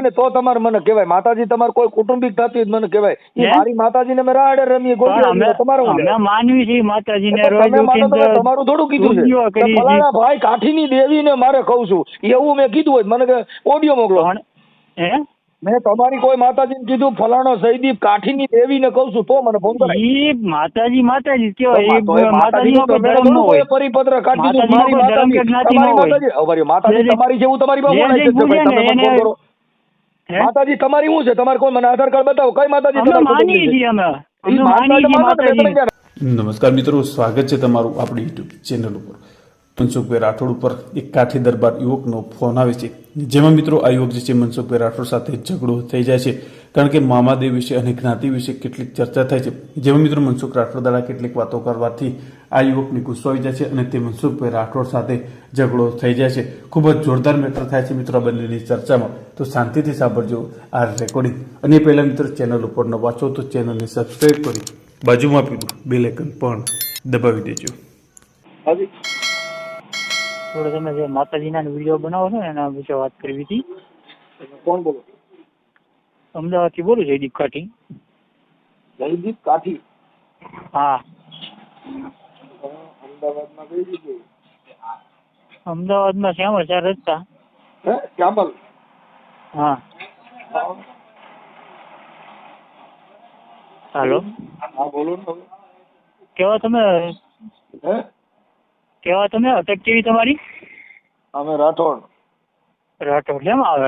ને તો તમારે મને કહેવાય. માતાજી તમારે કોઈ કુટુંબિક થતી હોય મને કહેવાય. એ મારી માતાજીને અમે રાડે રમીએ ગોળીઓ તમારું અમે માનવી છીએ માતાજીને રોજ તમે માનો ઉઠીને તો તમારું થોડું કીધું છે ફલાણા ભાઈ કાઠીની દેવીને મારે કહું છું એવું મેં કીધું હોય મને કે ઓડિયો મોકલો. મેં તમારી કોઈ માતાજીને કીધું ફલાણો સહીદીપ કાઠીની દેવીને કહું છું તો મને ફોન કરાય. ઈ માતાજી કેવાય માતાજીનો કોઈ ધર્મ ન હોય. પરિપત્ર કાઢી દીધું મારી માતાજી તમારી માતાજી માતાજી તમારી જેવું તમારી પાસે ફોન આવી છે ભાઈ તમે ફોન કરો. માતાજી તમારી શું છે તમારે કોઈ મને આધાર કાર્ડ બતાવો કઈ માતાજી. નમસ્કાર મિત્રો, સ્વાગત છે તમારું આપણી યુટ્યુબ ચેનલ ઉપર. મનસુખભાઈ રાઠોડ ઉપર એક કાઠી દરબાર યુવકનો ફોન આવે છે, જેમાં મિત્રો આ યુવક જે છે મનસુખભાઈ રાઠોડ સાથે ઝઘડો થઈ જાય છે, કારણ કે મામાદેવ વિશે અને જ્ઞાતિ વિશે કેટલીક ચર્ચા થાય છે. જેમાં મિત્રો મનસુખ રાઠોડ દ્વારા કેટલીક વાતો કરવાથી આ યુવકને ગુસ્સો આવી જાય છે અને તે મનસુખભાઈ રાઠોડ સાથે ઝઘડો થઈ જાય છે. ખૂબ જ જોરદાર મેટર થાય છે મિત્રો આ બંનેની ચર્ચામાં. તો શાંતિથી સાંભળજો આ રેકોર્ડિંગ. અને એ પહેલાં મિત્રો ચેનલ ઉપર ન વાંચો તો ચેનલને સબસ્ક્રાઈબ કરી બાજુમાં આપેલું બેલ આઇકન પણ દબાવી દેજો. થોડો તમે જે માતાજીના વિડીયો બનાવો છો ને એના વિશે વાત કરવી હતી. કોણ બોલો? અમદાવાદથી બોલું જયદીપ કાઠી. જયદીપ કાઠી? હા. અમદાવાદમાં કઈ જગ્યાએ? અમદાવાદમાં શ્યામળ 4 રસ્તા. શ્યામલ? હા. હાલો. હા બોલો ને. કેવા તમે અટક કેવી તમારી? અમે રાઠોડ. રાઠોડ કેમ આવે?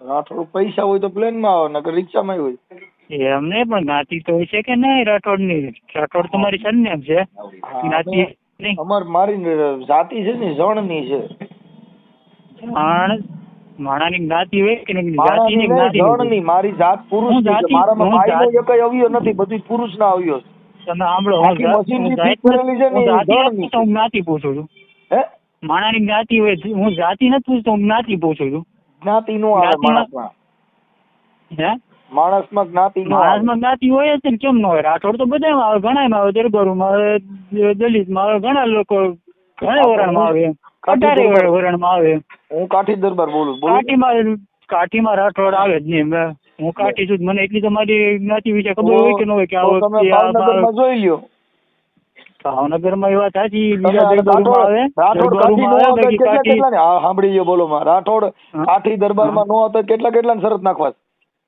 રાઠોડ પૈસા હોય તો પ્લેનમાં આવે નકર રિક્ષામાં હોય. એમને પણ જ્ઞાતિ તો હોય છે કે નહીં રાઠોડની? રાઠોડ તમારી સરનેમ છે, જ્ઞાતિ નહીં. મારી જાતિ છે ને જણની છે. માણાની જ્ઞાતિ હોય કે નહીં? જાતિની જણની. મારી જાત પુરુષ છે. મારામાં ભાઈનો એક અવયવ નથી, બધું પુરુષના અવયવ છે. તમે સાંભળો, હું જ્ઞાતિ પૂછું છું. માણાની જ્ઞાતિ હોય, હું જાતિ નથી પૂછતો, હું જ્ઞાતિ પૂછું છું. જ્ઞાતિ નો આવે માણસમાં. માણસમાં જ્ઞાતિ નો આવે. માણસમાં જ્ઞાતિ હોય જ ને, કેમ ન હોય? રાઠોડ તો બધામાં આવે, ઘણામાં આવે, દરબારોમાં આવે, દલિતમાં આવે, ઘણા લોકો ઘણા વરણમાં આવે, 18 વરણમાં આવે. હું કાઠી દરબાર બોલું. કાઠીમાં રાઠોડ આવે જ નહીં. હું કાઠી છું, મને એટલી તમારી જ્ઞાતિ વિશે ખબર હોય કે ન હોય? કે ભાવનગરમાં જોઈ લ્યો. ભાવનગરમાં એ વાત સાચી. બીજા દરબારમાં આવે, સાંભળી લ્યો. બોલો રાઠોડ કાઠી દરબારમાં નો હતો કેટલા શરત નાખવા?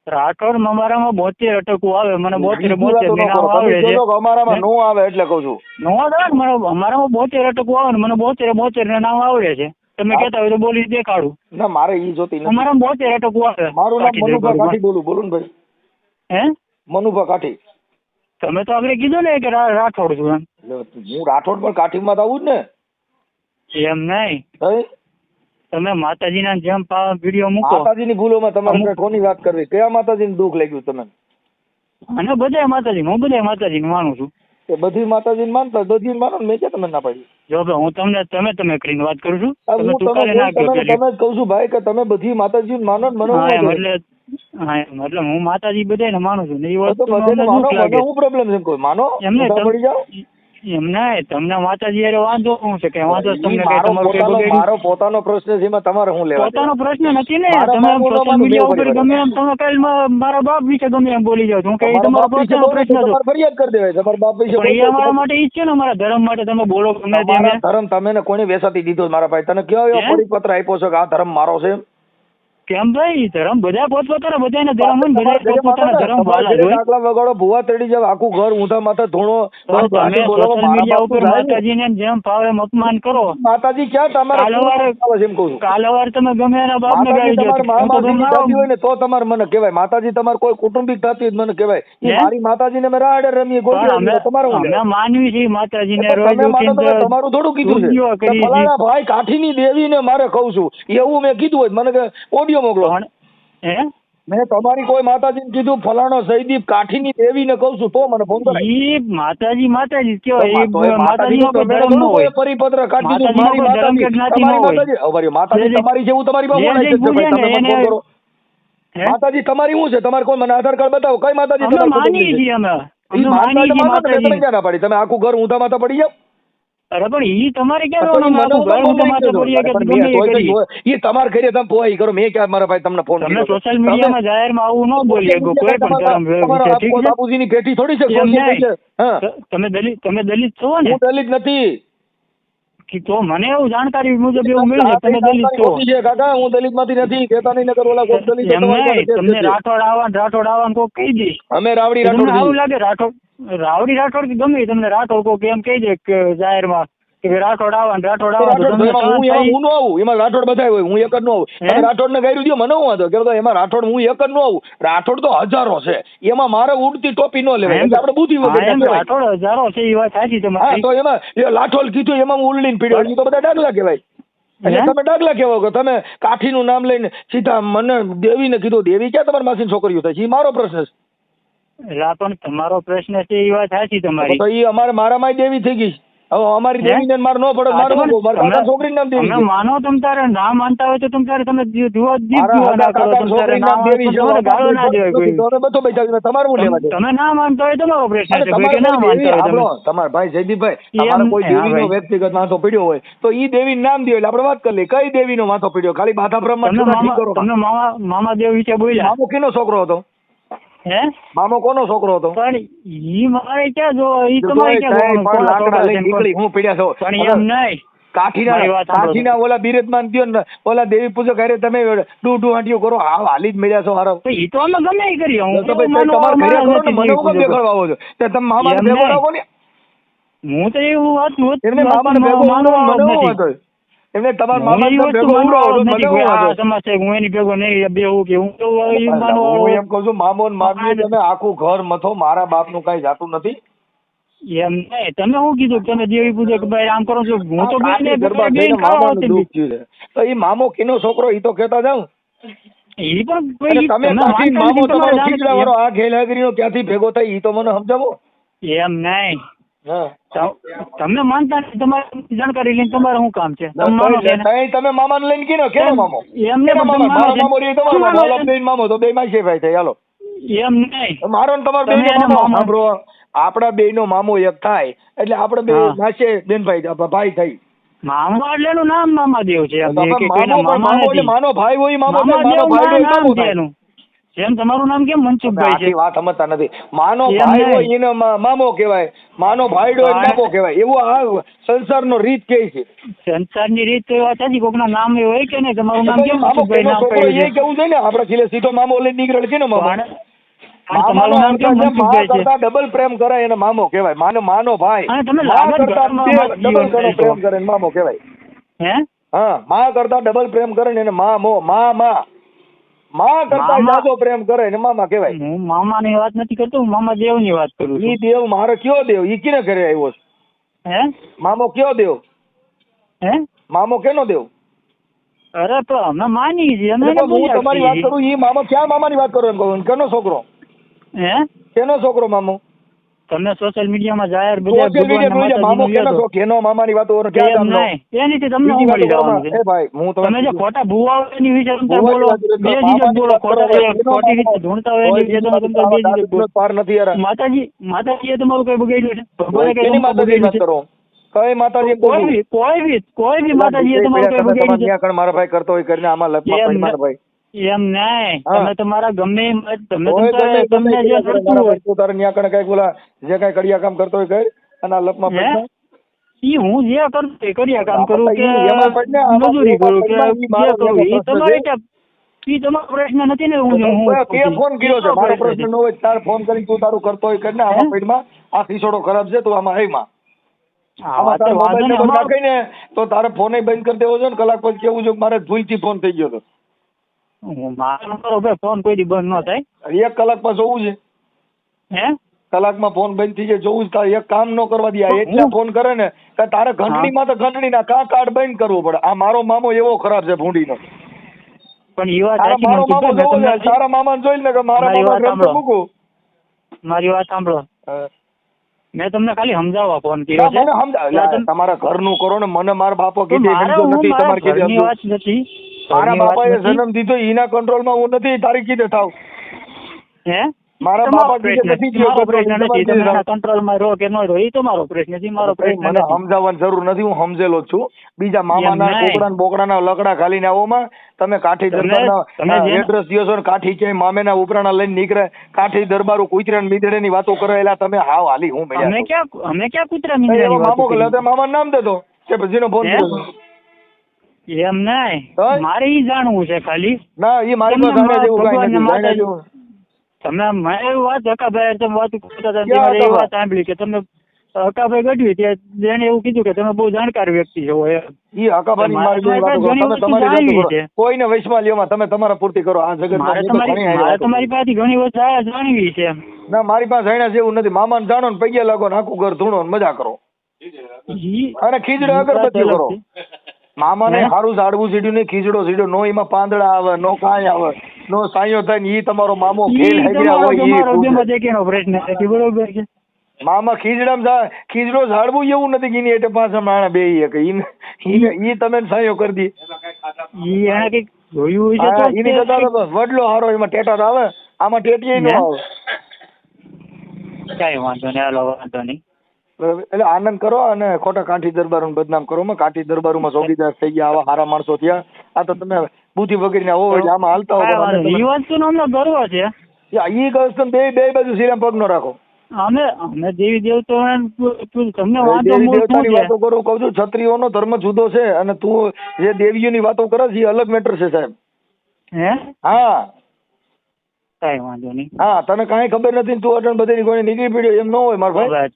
રાઠોડ અમારામાં 72 અટકવું આવે. મને 72 આવે છે. અમારામાં નો આવે એટલે કઉ છું. નો આવે અમારામાં 72 અટકવું આવે ને મને 72 ના નામ આવડે છે. તમે કહેતા હોય તો બોલી દેખાડું. ના મારે ઈ જોતી નથી. અમારામાં 72 અટકવું આવે. મારું નામ મનુભા કાઠી બોલું. બોલું ને ભાઈ. હે? મનુભા કાઠી. તમે તો આગળ કીધું ને કે રાઠોડ છું એમ. હું રાઠોડ પણ કાઠીમાં તો આવું જ ને. એમ નહીં. તમે માતાજીના જેમ વિડીયો મૂકો. માતાજીની ભૂલોમાં તમારે કોની વાત કરવી? કયા માતાજીને દુઃખ લાગ્યું તમે? અને બધા માતાજી, હું બધા માતાજીને માનું છું. બધી માતાજીને માનતા બધી માનો ને, મેં ક્યાં તમને ના પાડી? જો હું તમને તમે કરીને વાત કરું છું. તમે જ કહું છું ભાઈ કે તમે બધી માતાજીને માનો ને. એટલે હું માતાજી બધાને માનું છું. એ વસ્તુ શું પ્રોબ્લેમ છે? કોઈ માનો એમને પડી જાઓ. એમ નહીં, તમને માતાજી યાર વાંધો શું છે કે વાંધો તમને મારો પોતાનો પ્રશ્ન છે, એમાં તમારે શું લેવા? પોતાનો પ્રશ્ન નથી ને. તમે સોશિયલ મીડિયા ઉપર ગમે એમ તમે કાલ મારા બાપ વિશે ગમે એમ બોલી જાવ. હું કઈ તમારો પોતાનો પ્રશ્ન છે, ફરિયાદ કરી દેવાય. તમારા બાપ વિશે એ અમારા માટે ઈ છે ને, અમારા ધર્મ માટે તમે બોલો ગમે તેમ. ધર્મ તમે કોને વેસાતી દીધો મારા ભાઈ? તને કયો એવો પરિપત્ર આપ્યો છે કે આ ધર્મ મારો છે? કેમ ભાઈ? ધર્મ બધા પોતપોતાના બધાના ધર્મ હોય, બધા પોતપોતાના ધર્મ વાલા હોય. આટલા વગાડો ભૂવા તડી જાવ, આખું ઘર ઊંધા માથે ધોણો. તમે સોશિયલ મીડિયા ઉપર માતાજીને જેમ ફાવે એમ અપમાન કરો. માતાજી ક્યાં તમારે? કાલવાર તમે ગમે એના બાપને ગાળી હોય ને તો તમારે મને કહેવાય. માતાજી તમારે કોઈ કુટુંબિક થતી મને કહેવાય. મારી માતાજીને અમે રાડે રમીએ ગોળીઓ. અમે માનવી છીએ માતાજીને રોજ તમારું થોડું કીધું છે ફલાણા ભાઈ કાઠીની દેવીને મારે કહું છું એવું મેં કીધું હોય મને કે ઓડિયો મોકલો. મેં તમારી કોઈ માતાજીને કીધું ફલાણો સહીદીપ કાઠીની દેવીને કહું છું તો મને ફોન કરાય. ઈ માતાજી કેવાય. માતાજીનો કોઈ ધર્મ ન હોય. પરિપત્ર કાઢી દીધું. મારી માતાજી તમારી જેવું તમારી પાસે માતાજી તમારી શું છે? તમારે કોઈ મને આધાર કાર્ડ બતાવો. કઈ માતાજી? માનીએ છીએ અમે. તમે આખું ઘર ઊંધા માથા પડી જાવ. અરે પણ ઈ તમારે તો ક્યાં ઈ આખું ઘર હું તમારે કરીએ કે પણ ગમે મેં એ તોય કરીએ. ઈ તમારે ઘરે તમે પોઈ કરો, મેં ક્યાં મારા ભાઈ તમને ફોન તમે સોશિયલ મીડિયામાં જાહેરમાં આવું ન બોલી શકો કોઈ પણ ધર્મ વિશે, ઠીક છે? બાપુજીની પેટી થોડી છે એમ social નહીં. media. હા, તમે દલિત છો ને? હું દલિત નથી. તો મને એવું જાણકારી મુજબ એવું મળ્યું છે તમે દલિત છો. ખોટી છે કાકા, હું દલિત માંથી નથી કહેતા નહીં, નકર ઓલા કોક દલિત એમ નહીં, તમને રાઠોડ આવવાનું કોક કહી દે. અમે રાવડી તમને રાઠોડ આવું છીએ. લાગે રાઠોડ કે ગમે તમને રાઠોડ કોક એમ કહી દે કે જાહેરમાં કે ભાઈ રાઠોડ આવવાનું તો રાઠોડ તમને એમાં હું ન આવું, એમાં રાઠોડ બધા હોય, હું એક જ ન આવું. હે? તમે રાઠોડ ને ગાયરું દો, મને હું વાંધો કે એમાં રાઠોડ હું એક જ ન આવું. રાઠોડ તો હજારો છે, એમાં મારે ઉડતી ટોપી ન લેવાય, એટલે આપણે બુદ્ધિ વગર એમ કહેવાય. રાઠોડ હજારો છે એ વાત સાચી હા, તમારી. તો એમાં એ લાઠોડ કીધું એમાં હું ઉલ્લીને પીડ્યો, એ તો બધા ડાગલા કહેવાય. એટલે હે? તમે ડાગલા કહેવાય કે તમે કાઠીનું નામ લઈને સીધા મને દેવીને કીધું. દેવી ક્યાં તમારી માસીની છોકરીઓ થાય છે? એ મારો પ્રશ્ન છે. એટલે પણ તમારો પ્રશ્ન છે એ વાત સાચી તમારી. તો એ મારામાં દેવી થઈ ગઈ. હવે અમારી હે? દેવીને મારે ન પડે, મારે શું કહું? મારા કાકા છોકરીનું નામ દેવી તમે છે. માનો તમ તારે ના માનતા હોય તો તમ તારે તમે જુઓ મારા ના કરો, કાકા તમ તારે છોકરીનું ના નામ માનો દેવી છે. તો તમારે ગાળો ના દેવાય કોઈ. તો અમે બધું બેઠા તમારે શું લેવા દે? તમે ના માનતા હોય તમારો પ્રશ્ન અરે છે, કોઈ કે ના તમારે માનતા હોય સાંભળો, તમે. તમારા ભાઈ જયદીપભાઈ, એમ તમારે કોઈ નહીં, હા દેવીનો ભાઈ. વ્યક્તિગત માથો પીડ્યો હોય તો ઈ દેવીનું નામ દો, એટલે આપણે વાત કરી લઈએ કઈ દેવીનો માથો પીડ્યો. ખાલી બાધા બ્રહ્મા તમે છૂટા ઠીક કરો. તમે મામા દેવ વિશે બોલ્યા મામો કેનો છોકરો હતો? હે? મામો કોનો છોકરો હતો? પણ ઈ મારે ક્યાં જો ઈ જો તમારે એ ક્યાં કાંઈ જોવાનું? પણ કોના લાકડા છોકરા લઈને છે ને નીકળી, કોણ? હું પીડ્યા છો. પણ એમ નહીં. મારી વાત સાંભળો. કાઠીના ઓલા બિરજમાન દ્યો ને ઓલા દેવી પૂજક હારે તમે ડૂ હાંટીઓ કરો, હાલી જ મળ્યા છો હારો. તો ઈ તો અમે ગમે ઈ કરીએ. હું તો ભાઈ માનો તમારે ઘરે મારા કરો ને, નથી મને દેવી હું કેમ પૂજક. દેખાડવા આવો છો? તે તમે મામાને એમ ભેગો નહીં. રાખો ને. હું તો એવું વાત એમને મામાને ભેગો માનવાનો ઉડાવો, મને જ હું નથી. વાંધો? એમને તમારા હું મામાને ઈ તમે વસ્તુ ભેગો માનવાનો ઉડાવો જ છો, નથી મને કોઈ હું આ વાંધો? સમાજ છે હું એની ભેગો નહીં બેહું કે હું કેવું ઈ માનવા હું એમ કહું છું, મામો ને મામીએ મામાને- તમે આખું ઘર મથો, મારા બાપનું કાંઈ જાતું નથી. એમ નહીં. તમે શું કીધું કે તમે દેવી પૂજક ભાઈ આમ કરો છો? હું તો આ બેન ગરબા બેન થઈને ખાવા મામાનું આવતી દુઃખ થયું છે. તો ઈ મામો કેનો છોકરો ઈ તો કહેતા જાવ. ઈ પણ અને ભાઈ તમે તમે કાઠી માનતા મામો નથી, તમારે તમારો જાણે ખીચડાવાળો આ ઘેલાગરીનો ક્યાંથી ભેગો થાય ઈ તો મને સમજાવો. એમ નહીં. હા, તમે માનતા નથી, તમારે જાણકારી લઈને તમારે શું કામ છે? તમે માનો છો એને? તઈ તમે મામાને લઈને કીનો કેનો મામો? એમ કેનો નહીં, મામો? તમે મારો માનો મામો છો. રે તમારો શું મામો, માનો હાલો છો? બેન મામો તો બે માસી ભાઈ થાય. હાલો એમ નહીં. મારો ને તમારો તમે બેયનો એના મામો મામા- સાંભળો, આપણા બેયનો મામો એક થાય એટલે આપણે બે હા. માસે બેનભાઈ ભાઈ થઈ. મામા એટલે એનું નામ મામાદેવ છે. એમ તો કે આપણે કોઈના મામો પણ મામા મામો એટલે નથી. માનો ભાઈ હોય ઈ મામો થાય, મામાદેવ માનો ભાઈ હોય ઈ નામ મામો છે થાય. એનું. જેમ તમારું નામ કેમ મનસુખભાઈ છે? આખી વાત સમજતા નથી. માનો એમ ભાઈ નહીં. હોય એને મામો કહેવાય, માનો ભાઈ હોય એને મામો કહેવાય. એવું આ સંસારનો રીત કે છે. સંસારની રીત તો વાત સાચી. કોકના નામ એવું હોય કે નહીં? તમારું નામ તો કેમ ઈ મામો મનસુખભાઈ કેનો નામ છોકરો પડ્યું એ છે? કેવું છે ને, આપણે ખીલે સીધો મામો લઈને નીકળે કેનો મામો? પણ તમારું નામ કેમ મા મનસુખભાઈ છે? કરતા ડબલ પ્રેમ કરે એને મામો કહેવાય. માનો ભાઈ અને તમે મા લાગત કરતા ઘરમાં જીવન ડબલ ઘણો કરશો. પ્રેમ કરે એને મામો કહેવાય. હે? હા, મા કરતા ડબલ પ્રેમ કરે ને એને મા કરતા મામા- જાજો પ્રેમ કરે ને મામા કહેવાય. હું મામાની વાત નથી કરતો, હું મામાદેવની વાત કરું ઈ છું. દેવ મારો કયો દેવ? ઈ કિને ઘરે આવ્યો છે? હે? મામો કયો દેવ? હે? મામો કેનો દેવ? અરે તો અમે માની છીએ, અમે એટલે એને હું બોલ્યા તમારી વાત છીએ. કરું, ઈ મામો ક્યાં મામાની વાત કરો એમ કહું? કેનો છોકરો? હે? કેનો છોકરો મામો? તમે સોશિયલ મીડિયામાં જાહેર બધા સોશિયલ મીડિયા જોઈ મામો કેનો છોકરો? કેનો મામાની વાતો કરો? ક્યાં એમ ગામનો? નહીં. એનીથી તમને બીજી શું વાતો મળી જવાનું કરો. છે? એ ભાઈ હું તમે જે ખોટા ભૂવા હોય એની વિશે તમે ભૂવાની બોલો, વાત નથી. બે મામાની જીજક બોલો, વાત ખોટા કરો. હોય, ખોટી રીતે ઢૂંઢતા હોય એની વિશે તમે બે જીજક બોલો. પાર નથી યાર. માતાજીએ તમારું કઈ બગાડ્યું છે? ભગવાને કઈ કેની તમારું માતાજીની વાત બગાડ્યું છે? કરો? કઈ માતાજી એમ કોઈ કહું? બી કોઈ બી માતાજીએ તમારું કઈ તમે તમારા બગાડ્યું છે? ન્યા કણ મારા ભાઈ કરતો હોય કરીને આમાં લપમાં એમ પડી મારા ભાઈ. એમ નહીં. હા. તમે તમારા ગમે તમે કોઈ ગમે તમને જે ગમે કરતું મારા હોય ભાઈ તું તારે ન્યા કણ કઈક બોલા જે કઈ કડિયા કામ કરતો હોય કર અને આ લપમાં હે? પડી ઈ હું જે કરું તે કર્યા કામ કરું કે એમાં પણ ને આમાં મજૂરી કરું કે એમાં ઈ મારો જે કરું ઈ પ્રશ્ન તમારે છે. ઈ તમારો પ્રશ્ન નથી ને. હું તે ફોન કર્યો છે મારો પ્રશ્ન ન હોય તારે ફોન કરી તું તારું કરતો હોય કરીને આમાં પેટમાં આ ખીસોડો ખરાબ છે તું આમાં હેમાં આમાં તારો મોબાઈલ નંબર નાખીને તો તારે ફોન બંધ કરી દેવો છે ને કલાક પછી કેવું છે કે મારે ભૂલથી ફોન થઈ ગયો હતો. મારો બરોબર ફોન કોઈ દી બંધ ન થાય. 1 કલાક પછી જોવું છે હે? કલાકમાં ફોન બંધ થઈ જાય જોવું જ તારે એક કામ ન કરવા દે એટલા ફોન કરે ને કે તારે ઘંટડીમાં તો ઘંટડી ના કાર્ડ બંધ કરવું પડે. આ મારો મામો એવો ખરાબ છે ભૂંડીનો. પણ ઈ વાત તારા સાચી મારો મામો મનસુખભાઈ, જોવો મેં છે તમને તારા મામાને જોઈ ને કે મારા મારી મામા વાત ગ્રંથ સાંભળો. મૂકું. મારી વાત સાંભળો. મેં તમને ખાલી સમજાવવા ફોન તો કર્યો છે. મને સમજાવ તમારા ઘરનું કરો ને મને મારા બાપો તો કીધું મારે સમજો હું નથી મારા તમારે કીધું ઘરની સમજો. વાત નથી. મારા ઘરની વાત બાપાએ નથી. જન્મ દીધો એના કંટ્રોલમાં હું નથી તારી કીધે થાવ. હે? મારા તમારો બાપા બીજે પ્રશ્ન નથી છે, મારો ગયો, પ્રશ્ન નથી. તમારે તમે એના કંટ્રોલમાં રહો કે ન રહો એ તમારો પ્રશ્ન છે, મારો પ્રશ્ન મને નથી. સમજાવવાની જરૂર નથી, હું સમજેલો જ છું. બીજા મામાના એમ નહીં. કોકડા બોકડાના લકડા ખાલી આવોમાં તમે કાઠી તમે દરબારના જેને- એડ્રેસ દ્યો છો ને કાઠી ક્યાંય મામેના ઉપરાણા લઈને નીકળે, કાઠી દરબારો કૂતરા ને મીંદડે ની વાતો કરે, એલા તમે હાવ હાલી હું અમે મળ્યા ક્યાં કૂતરા છો. મીંડળાની એવા વાતો મામો કરી? એટલે મામા નામ દેતો કે પછી ફોન હે? કર્યો. એમ નહીં, હા? મારે ઈ જાણવું છે ખાલી. ના એ મારી તમને પાસે જાણ્યા જેવું કાંઈ ભગવાનને નથી, માતા- જાણ્યા જેવું. તમે મેં એવી વાત હકાભાઈ તમે વાત કરતા હતા, ક્યાં તમારે એ હકાભાઈ? વાત સાંભળી કે તમે હકાભાઈ ગઢવી ત્યાં એને એવું કીધું કે તમે બહુ જાણકાર વ્યક્તિ છો એમ. ઈ હકાભાની મારી મારે વાતો કરો, ઘણી તમે વસ્તુ તમારી વાતો જાણવી કરો. છે. કોઈને વૈશમાં લ્યોમાં, તમે તમારા પૂર્તિ કરો. આ જગતમાં મારે હું તો ઘણી હારી વાતો તમારી કરું. પાસેથી ઘણી વસ્તુ જાણવી છે. ના મારી પાસે જાણ્યા જેવું નથી. મામાને જાણો ને પૈયા લાગો ને આખું ઘર ધૂણો ને મજા કરો અને ખીજડે અગરબત્તી કરો. મામાને હે? સારું ઝાડવું સીડ્યું નહીં, ખીજડો સીડ્યો, નો એમાં પાંદડા આવે, નો કાંઈ આવે, નો સાયો થાય ને ઈ તમારો મામો ખેલ હેગડ્યા હોય ઈ તમારો પૂછે. બેમાં દેખીનો પ્રશ્ન નથી, બરોબર છે. મામા ખીજડામાં ખીજડો ઝાડવું એવું નથી કે એની એટલે પાછા માણા બે ઈ તમે સાયો કરી દી. ઈ એને કઈક જોયું છે હા, તો એની તે કરતા તો વડલો હારો, એમાં ટેટા આવે, આમાં ટેટીએ નો હે? આવે. કાંઈ વાંધો નહીં, હાલો વાંધો નહીં. બરાબર. એટલે આનંદ કરો અને ખોટા કાઠી દરબારોને બદનામ કરો. કાઠી દરબારોમાં ચોકીદાર થઈ ગયા, આવા સારા માણસો થયા. આ તો તમે બુદ્ધિ વગેરે હોવો એટલે આમાં હાલતા કાંઈ હો. વાંધો નહીં. ઈ વસ્તુનો અમને ગર્વ છે. ઈ કસ્ટમ બે બાજુ સિરામ પગ નો રાખો. અમે દેવી દેવતો તમને વાંધો દેવી મૂળ દેવતાની શું છે? વાતો કરું, કહું છું ક્ષત્રિયોનો ધર્મ જુદો છે અને તું જે દેવીઓની વાતો કરે છે એ અલગ મેટર છે સાહેબ. હે? હા કાંઈ વાંધો નહીં. હા, તને કાંઈ ખબર નથી ને તું અટણ બધી કોઈ નીકળી પડ્યો એમ ન હોય મારા ભાઈ. બસ.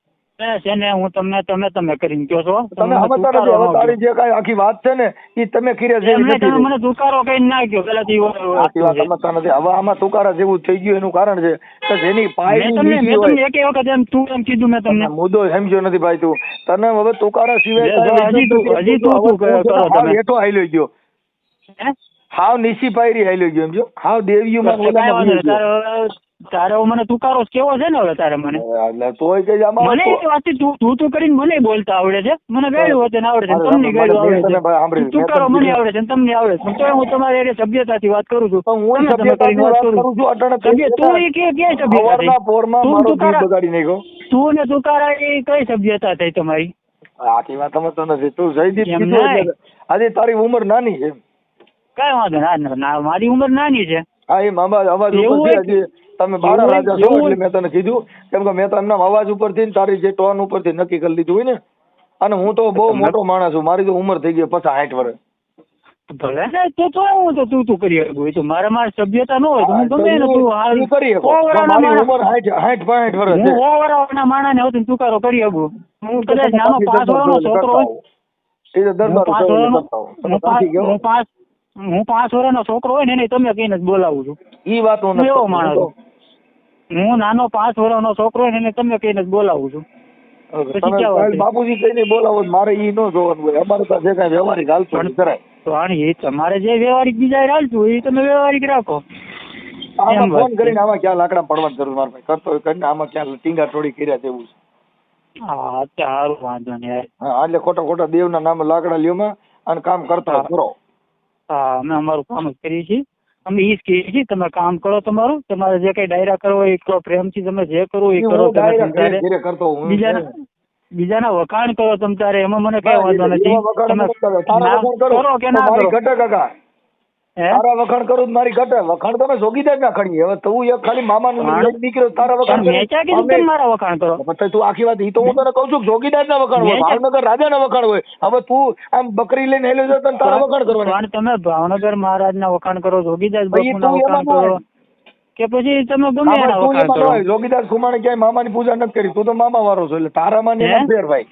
છે ને હું તમને તમે કરીને કહો છો. તમે સમજતા નથી. હવે તારી જે કાંઈ આખી વાત છે ને એ તમે કર્યા જેવી એમને નથી. તમે મને તુકારો કઈ ના કહો પેલાથી આખી વાત સમજતા નથી. હવે આમાં તુકારા જેવું થઈ ગયું એનું કારણ છે કે જેની પાયની નીચી હોય. મેં એક વખત એમ તું એમ કીધું મેં તમને. મુદ્દો સમજ્યો નથી ભાઈ તું. તને હવે તુકારા સિવાય હજી કાંઈ તું કરો હાવ તમે. હેઠો હાલ્યો ગયો, હે? હાવ નીચી પાયરી હાલ્યો ગયો સમજો. હાવ દેવીઓમાં કાંઈ ઓલામાં વાંધો ભૂલી નહીં. ગયો. તારે હવે મને તુકારો કેવો છે ને હવે તારે મને એટલે તોય કે આમાં મને એ વાતથી તું કરીને મને બોલતા આવડે છે. મને ગાડ્યું વચન આવડે છે, તમને ગાડ્યું આવડે તને ભાઈ સાંભળી, છે. તુકારો મને આવડે છે, તમને આવડે છે. તો હું તમારી હારે સભ્યતાથી વાત કરું છું. પણ હું તમે સભ્યતાથી કરીને વાત કરું છું. અટાણે તું એ કે સભ્યતા સવારના પોરમાં તું મારો તુકારા- જીવ બગાડી નાખ્યો. તું ને તુકારા એ કઈ સભ્યતા થઈ તમારી? આખી વાત સમજતો નથી તું. જયદીપ એમ કીધું નહીં. એટલે આજે તારી ઉંમર નાની છે. કઈ વાંધો ના, મારી ઉંમર નાની છે. હા એ અવાજ એવું ઉપર હોય છે. હજી તમે બારા એવું રાજા હોય- છો એટલે મેં તને કીધું. કેમ કે મેં તો એમના અવાજ ઉપરથી ને તારી જે ટોન ઉપરથી નક્કી કરી લીધું હોય ને. અને હું તો બહુ મોટો માણસ છું. મારી તો ઉંમર થઈ ગઈ 50-60 વર્ષ. ભલે ને તો હું તો તું કરી શકું. એ તો મારા સભ્યતા ન હોય તો હું ગમે ને તું હાલ તું કરી શકો. સો પણ વર્ષના મારી માણસ- ઉંમર 60-65 વર્ષ હું છે. 100 વર્ષના માણસને હોત ને તુકારો કરી શકું. હું કદાચ નાનો 5 વર્ષનો છોકરો હોય. એ તો દરબાર હું 5 છે, વર્ષનો કરતા હોઉં. તમે હું સમજી ગયો? હું 5 વર્ષનો છોકરો હોય ને એને તમે કહીને જ બોલાવું છું. ઈ વાત હું હું નથી એવો કરતો. માણસ છું. હું નાનો 5 વર્ષનો છોકરો હોય ને એને તમે કહીને જ બોલાવું છું. પછી તમે ક્યાં વાત છે? બાપુજી કઈને બોલાવો મારે ઈ ન જોવાનું હોય. અમારે પાસે જે કાંઈ વ્યવહારિક હાલતું હોય એ કરાય. તો આની એ તમારે જે વ્યવહારિક બીજા ચાલતું હોય એ તમે વ્યવહારિક રાખો. આમાં એમ વાત ફોન છે. કરીને આમાં ક્યાં લાકડા પડવાની જરૂર મારા ભાઈ કરતો હોય કરીને આમાં ક્યાં ટીંગા ટોળી કર્યા તેવું છે. હા સારું વાંધો નહીં યાર. હા એટલે ખોટા દેવના નામે લાકડા લ્યોમાં અને કામ કરતા કરો. હા અમે અમારું કામ જ કરીએ છીએ. અમે ઈ જ કહીએ છીએ તમે કામ કરો તમારું. તમારે જે કઈ ડાયરા કરવો હોય એ કરો પ્રેમથી. તમે જે કરવું એ કરો. હું તમે ડાયરેક્ટ તમારે ઘરે કરતો હું. બીજાના વખાણ કરો તમે તારે એમાં મને કઈ વાંધો નથી. એવા વખાણ તમે ન કરો. તારા ના વખાણ કરું કરો કે તો ના મારી કરો. ઘટે કાકા. હે? તારા વખાણ કરું તો મારી ઘટે. વખાણ તમે જોગીદાર ના ખણી. હવે તું એક ખાલી મામાનું પણ- નીકળ્યો તારા વખાણ પણ મેં ક્યાં કીધું અમે- તમે મારા વખાણ કરો? પછી તું આખી વાત ઈ તો હું તને કહું છું કે જોગીદાર ના વખાણ હોય, મેં ક્યાં- ભાવનગર રાજા ના વખાણ હોય. હવે તું આમ બકરી લઈને હેલ્યો છો તને તારા વખાણ કરવાના. પણ તમે ભાવનગર મહારાજના વખાણ કરો, જોગીદાસ ભાઈ, બાપુના તું વખાણ એમાં ન કરો હોય. કે પછી તમે ગમે આમાં એના તું વખાણ એમાં ન કરો. હોય. જોગીદાસ ખુમાણે ક્યાંય મામાની પૂજા નથી કરી. તું તો મામા વાળો છો એટલે તારામાં ને એમાં હે? ફેર ભાઈ.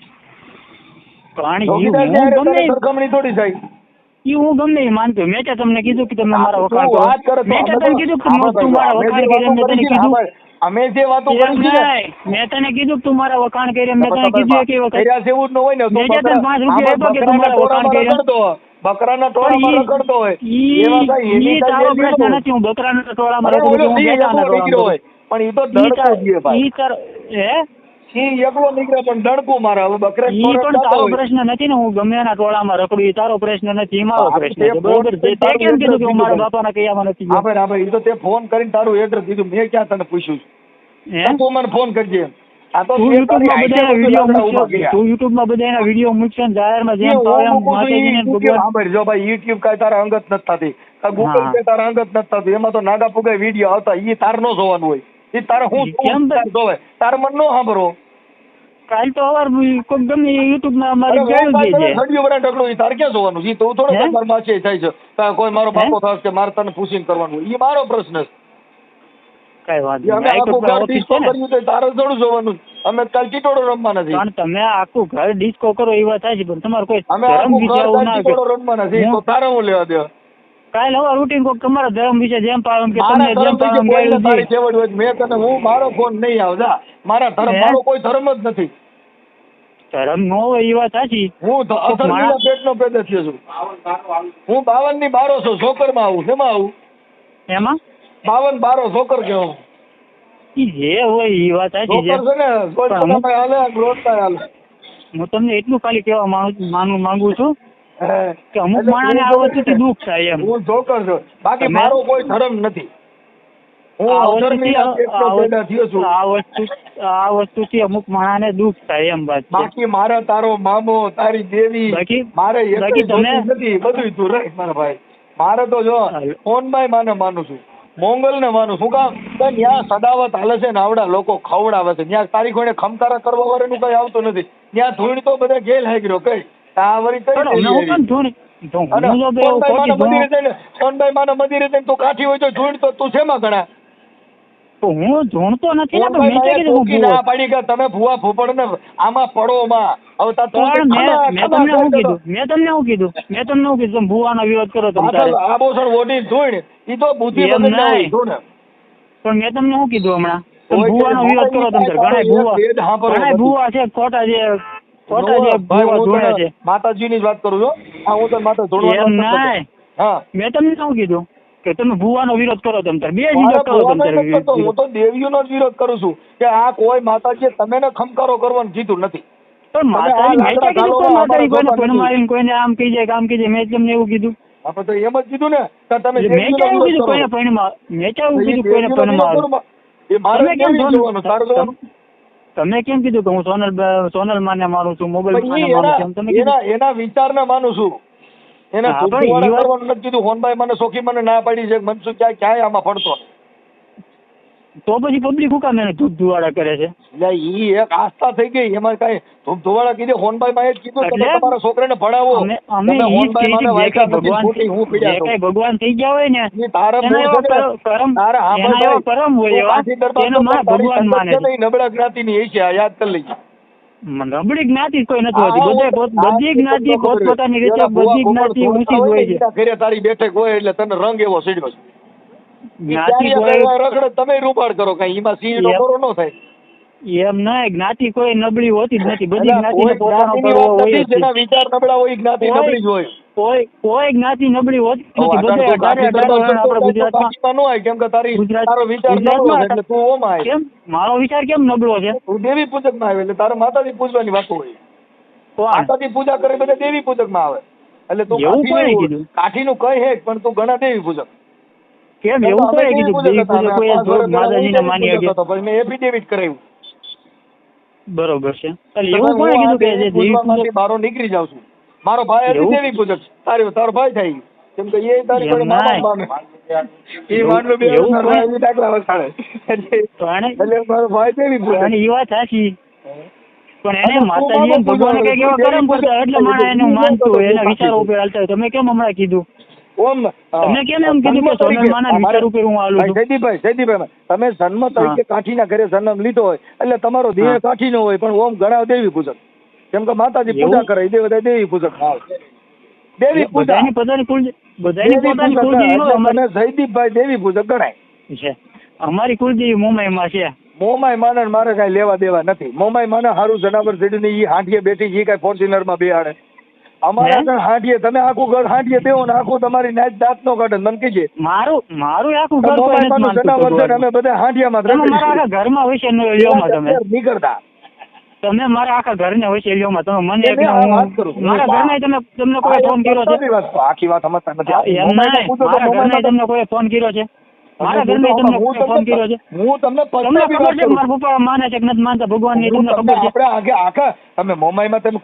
પણ જોગીદાર હું ત્યારે ગમે તારી સરખામણી થોડી થાય. હું ગમે એ માનતો. મેં ત્યાં તમને કીધું કે તમે મારા તું વખાણ કરો. વાત કરે તો મેં ત્યાં અમે તને તો- કીધું કે અમે તું મારા જે વખાણ કરી. વાતો મેં તને કરી છે ને, કીધું અમે જે વાતો એમ કરી છે ને, નહીં. મેં તને કીધું કે તું મારા વખાણ કરી. મેં તને તમે કીધું એક વખત કર્યા જેવું જ ન હોય ને. તું મેં જે તને 5 રૂપિયા આમાં આપ્યા કે તું મારા વખાણ બકરાના કર્યા. રખડતો હોય. બકરાના ટોળામાં રખડતો હોય. એવા કાંઈ એની ઈ કાંઈ તારો value પ્રશ્ન ન હોય. નથી. હું બકરાના ટોળામાં અરે રખડું ઓલો છું, હું સિંહ ઘેટાના એકલો નીકળ્યો હોય ટોળામાં પણ ઈ તો રખડું. ડણકું જ છે ભાઈ. ઈ તારો હે? સિંહ એકલો નીકળે પણ ડણકું મારે. હવે બકરા ઈ પણ તારો પ્રશ્ન નથી ને. હું ગમે એના ટોળામાં રખડું એ તારો પ્રશ્ન નથી. ઈ મારો પ્રશ્ન છે. બરોબર છે. તે કેમ કીધું કે હું મારા બાપાના કૈયામાં નથી ગયો? આપણે ઈ તો તે ફોન કરીને તારું એડ્રેસ દીધું. મેં ક્યાં તને પૂછ્યું છે? હે? તો તું મને ફોન કરજે. આ તો તું તે યુટ્યુબમાં તારી બધાના આઈડિયા વિડીયો બધું ઉભા મૂકશે, કર્યા. તું યુટ્યુબમાં બધાના વિડીયો મૂકશે ને જાહેરમાં જેમ હું ફાવે એમ મૂકું છું ઈ માતાજીને YouTube ભગવાન. સાંભળ, જો ભાઈ YouTube કાંઈ તારા અંગત નથી થતી, ગૂગલ હા. પે તારા અંગત નથી થતું, એમાં તો નાગા પુગાઈ વિડીયો આવતા, ઈ તાર નો જોવાનું હોય, ઈ તારે હું કેમ ભાઈ? જોવે, તારે મન નો સાંભળો. કાલ તો અવાર કોઈક ગમે યુટ્યુબમાં અરે અમારે હું જોયું કાંઈ દેજે. તને સળિયું વરાણ ઢગલો, ઈ તારે ક્યાં જોવાનું છે? ઈ તું થોડો હે? મારા માસી થાય છે કાં કોઈ મારો બાપો થશે કે મારે તને પૂછીને કરવાનું હોય, ઈ મારો પ્રશ્ન છે. કઈ વાત ઈ અમે નહીં. આખું ઘર ઓફિસ ડિસ્કો છે ને, કર્યું તો તારે થોડું જોવાનું, અમે કાલ ટીટોળો રમવાના છીએ, પણ તમે આખું ઘર ડિસ્કો કરો એ વાત થાય છે, પણ તમારે કોઈ અમે ધર્મ આખું વિશે ઘર આવું કાલ ના ટીટોળો કે રમવાના છીએ, હું- તો તારે હું લેવા દેવા? કાલ હવે રૂટીન કોઈક તમારા ધર્મ વિશે જેમ પાવે એમ કે મારા તમને જેમ ધર્મ પાવે વિશે એમ કોઈને ગાળું તારી દે. છેવટ હોય, મેં તને હું મારો ફોન નહીં આવતા, મારા ધર્મ, હે? મારો કોઈ ધર્મ જ નથી. ધર્મ નો હોય એ વાત સાચી. હું અધર્મીના પેટનો પેદા થયો છું. હું 52 ની બારો છું, જોકરમાં આવું. શેમાં આવું? એમાં 52 બારો જોકર કહેવાય. ઈ જે હોય એ વાત સાચી છે. જોકર છે ને, કોઈ પણ અમુક- પોતામાં હાલે, ગ્રોથમાં હાલે. હું તમને એટલું ખાલી કહેવા માંગુ છું હે. કે અમુક એટલે માણસને હું આ જોકર વસ્તુથી છું. દુઃખ થાય એમ. હું જોકર છું, બાકી તમે- મારો કોઈ ધર્મ નથી. હું આ વસ્તુથી અધર્મીના પેટનો પેદા થયો છું. આ વસ્તુથી અમુક માણસને દુઃખ થાય એમ વાત છે. બાકી મારે તારો મામો, તારી દેવી, બાકી- મારે બાકી એકય તમે- જોતી નથી, બધુંય તું રાખ મારા ભાઈ. મારે તો જો ફોનમાંય માને માનું છું, મોંગલ ને માનું છું. કામ ત્યાં સદાવત હાલે છે ને, આવડા લોકો ખવડાવે છે, ત્યાં તારી કોઈને ખમકારા કરવા વાળાનું કઈ આવતું નથી, ત્યાં ધૂળ તો બધા ગેલ હાગ્યો કઈ આ વળી કઈ પણ અમે હું કેમ ધૂણ- અને હું જો બે એવું સોનભાઈ માના ખોટી મંદિરે ધૂણ- જઈને, સોનભાઈ માના મંદિરે જઈને તું કાઠી હોય તો ધૂળ તો તું શેમાં ગણા? તો હું ધૂણતો નથી ને, પણ સોનભાઈ મેં ક્યાં માએ કીધું હું ટોકી ભૂવો? ના પાડી કે તમે ભૂવા ફૂફડ ને આમાં પડો માં. હવે તાર તું પણ મેં ખમા તમને શું કરતો. કીધું? મેં તમને શું કીધું? તમે ભૂવાનો વિરોધ કરો તમે પાછળ તારે. આભૂષણ ઓઢી ધૂળ, ઈ તો બુદ્ધિ એમ વગર ના હોય નહીં. ધૂળ. પણ મેં તમને શું કીધું હમણાં? તમે કોઈ ભૂવાનો કે વિરોધ કરો તમે તારે. ઘણાય ભૂવા વેદ સાંભળવો ઘણાય નથી. ભૂવા છે, ખોટા જે ભાઈ, ભૂવા હું ધૂણે તને છે. માતાજીની જ વાત કરું છું. હા, હું તને માતા ધૂળવાની એમ વાત નથી નહીં. કરતો. હા. મેં તમને શું કીધું કે તમે ભૂવાનો વિરોધ કરો તમે તારે. બે જ મારે વિરોધ કરો તમે ભૂવાનો તારે. નથી કરતો, હું તો દેવીઓનો જ વિરોધ કરું છું કે આ કોઈ માતાજીએ તમે ને ખમકારો કરવાનું કીધું નથી. પણ તમે માતાજી આ મેં ક્યાં કીધું કોઈ લાકડા માતાજી કોઈને ગાળો ભણમાવીને કોઈને આમ કહી જાય કે આમ કહી જાય? મેં તમને એવું કીધું? આપણે તો એમ જ કીધું ને કે તમે મેં દેવીઓનો ક્યાં એવું વિરોધ કીધું કરો. કોઈને ભણમાં? મેં ક્યાં એવું એ કીધું કોઈને દેવીઓનો ભણમાં? વિરોધ કરો. એ મારે તમે કેમ દેવી જોવાનું, તારે જોવાનું. તમે કેમ કીધું કે હું સોનલ માને મારું છું, મોબાઈલ પણ માને ઈ મારું છું? એમ તમે કીધું. એના વિચારને માનું છું. એના હા, પણ દુઃખવાળા ઈ વાત- કરવાનું નથી કીધું. હોનભાઈ મને સોખી મને ના પાડી છે, મનસુખ ક્યાંય આમાં પડતો નહીં. તો પછી પબ્લિક હું કામ એને ધૂપ ધુવાડા કરે છે? એટલે ઈ એક આસ્થા થઈ ગઈ, એમાં કઈ ધૂળા કીધી. હોનભાઈ માં એ જ કીધું તમે એટલે તમારા છોકરાને ભણાવો. અમે તમે ઈ જ હોનભાઈ કહીએ માને કે જે વાયકા કાંઈ નથી ખોટી, હું જે પીડ્યા છું. કાંઈ ભગવાન થઈ ગયા હોય ને ઈ તારા એના બહુ એવા છે ને, કરમ તારા હા એના એવા કરમ હોય એવા કાઠી દરબાર એનો તો માં તારી ભગવાન સંગત માને છે ને, છે. ઈ નબળા જ્ઞાતિની એ છે, આ યાદ કરી લેજે. નબળી જ્ઞાતિ કોઈ નથી હોતી. હા, બધી જ્ઞાતિ પોતપોતાની રીતે પેલા ભુવા બધી જ્ઞાતિ ભૂપત ઊંચી જ હોય છે. એના ઘરે તારી બેઠક હોય એટલે તને રંગ એવો સીડ્યો છે. જ્ઞાતિ ઈ કોઈ ક્યારે રખડે તમે રૂપાડ કરો કઈ એમાં સિંહ એમ. ખરો ન થાય. એમ નહીં, જ્ઞાતિ કોઈ નબળી હોતી જ નથી. બધી એટલે જ્ઞાતિને કોઈ પોતાનો જ્ઞાતિની કરવો વાત હોય નથી, જ છે. જેના વિચાર નબળા હોય ઈ જ્ઞાતિ કોઈ- નબળી જ હોય. કોઈ જ્ઞાતિ નબળી હોતી જ તો નથી. બધે આટલું અઢારે કાઠી અઢાર દરબાર વર્ણ કરતો આપણા હોય તો ગુજરાતમાં કાઠીમાં ન આય, કેમ કે તારો વિચાર નબળો છે ગુજરાતમાં એટલે તું ઓમાં આય. કેમ મારો વિચાર કેમ નબળો છે? તું દેવી પૂજક માં આવે એટલે તારે માતાજી પૂજવાની વાતો હોય. કોણ? માતાજી પૂજા કરે બધા દેવી પૂજક માં આવે એટલે તું એવું કોણે કીધું? કાઠીનું કહે હે પણ તું ઘણા દેવી પૂજક. કેમ એવું અમે કોઈ દેવી કીધું? પૂજક દેવી હતા, પૂજક અમે કોઈ 5 વર્ષ પહેલા માતાજીને હું માની દેવી પૂજક શકે? હતો, પછી મેં એફિડેવિટ કરાવ્યું. બરોબર છે. એટલે તો એવું હું કોણે આ કીધું કે જે દેવી દેવી પૂજવામાંથી પૂજક? બહાર નીકળી જાઉં છું. મારો ભાઈ હતી એવું? દેવી પૂજક, તારો ભાઈ થાય કેમ કે એ તારી એમ જોડે મામા નહીં. મામે. એ માનલો બે એવું મારો કોઈ- ભાઈ દાખલા વસાડે. તો આને એટલે મારો ભાઈ દેવી પૂજક. આની ઈ વાત સાચી. પણ એને અને માતાજી તું ભગવાને કઈક એવા દેવી કરમ પૂજક કરતા એટલે માણસ એને માનતું હોય, એના વિચારો ઉપર હાલતા હોય. તમે કેમ હમણાં કીધું? ઓમ તમે કેમ એમ કીધું કે સોનલમાના વિચાર ઉપર હું હાલું છું? જયદીપભાઈ તમે જન્મ તરીકે કાઠીના ઘરે જન્મ લીધો હોય એટલે તમારો દેહ હા. કાઠીનો હોય, પણ ઓમ ઘણા દેવી પૂજક, કેમ કે માતાજી એવું? પૂજા કરે એ બધા દેવી પૂજક. દેવી પૂજા બધાની પોતાની બધાની દેવી પોતાની પૂજક કુળદેવી હોય. એટલે અમારી તમે જયદીપભાઈ દેવી પૂજક ગણાય. છે અમારી કુળદેવી મુંબઈમાં છે. મોમાય માને ને મારે કઈ લેવા દેવા નથી. મોમાય માને હારું જનાવર જેડીને ઈ હાંઠીએ બેઠી ઈ કઈ ફોર્ચ્યુનર માં બેહાડે. અમારા હે? ઘર હાંઠીએ તમે આખું ઘર હાંઠીએ બેહો ને આખું તમારી નાચ દાંત નો કાઢે મને કીજે. મારું આખું ઘર કોઈ મોમાય નથી માનું જનાવર છે ને માનતું. અમે બધા હાંઠિયામાં તમે મારા આખા ઘરમાં હોય છે લ્યોમાં તમે નીકળતા. તમે મારા આખા ઘરને હોય છે લ્યોમાં તમે મને એક એટલે આ વાત કરું છું. મારા ઘરને તમને કોઈ ફોન કર્યો છે? આખી વાત સમજતા નથી. એમ મોમાય તો નહીં, પૂછો તો મારા મોમાય ઘરને તો- તમને કોઈ ફોન કર્યો છે? મારા ઘરમાં તમને ફોન કર્યો છે. હું તમને તમને ખબર છે મારા પપ્પા માને છે કે નથી માનતા ભગવાન ની તમને ખબર છે? આપણે આગે આખા તમે મોમાઈમાં તમે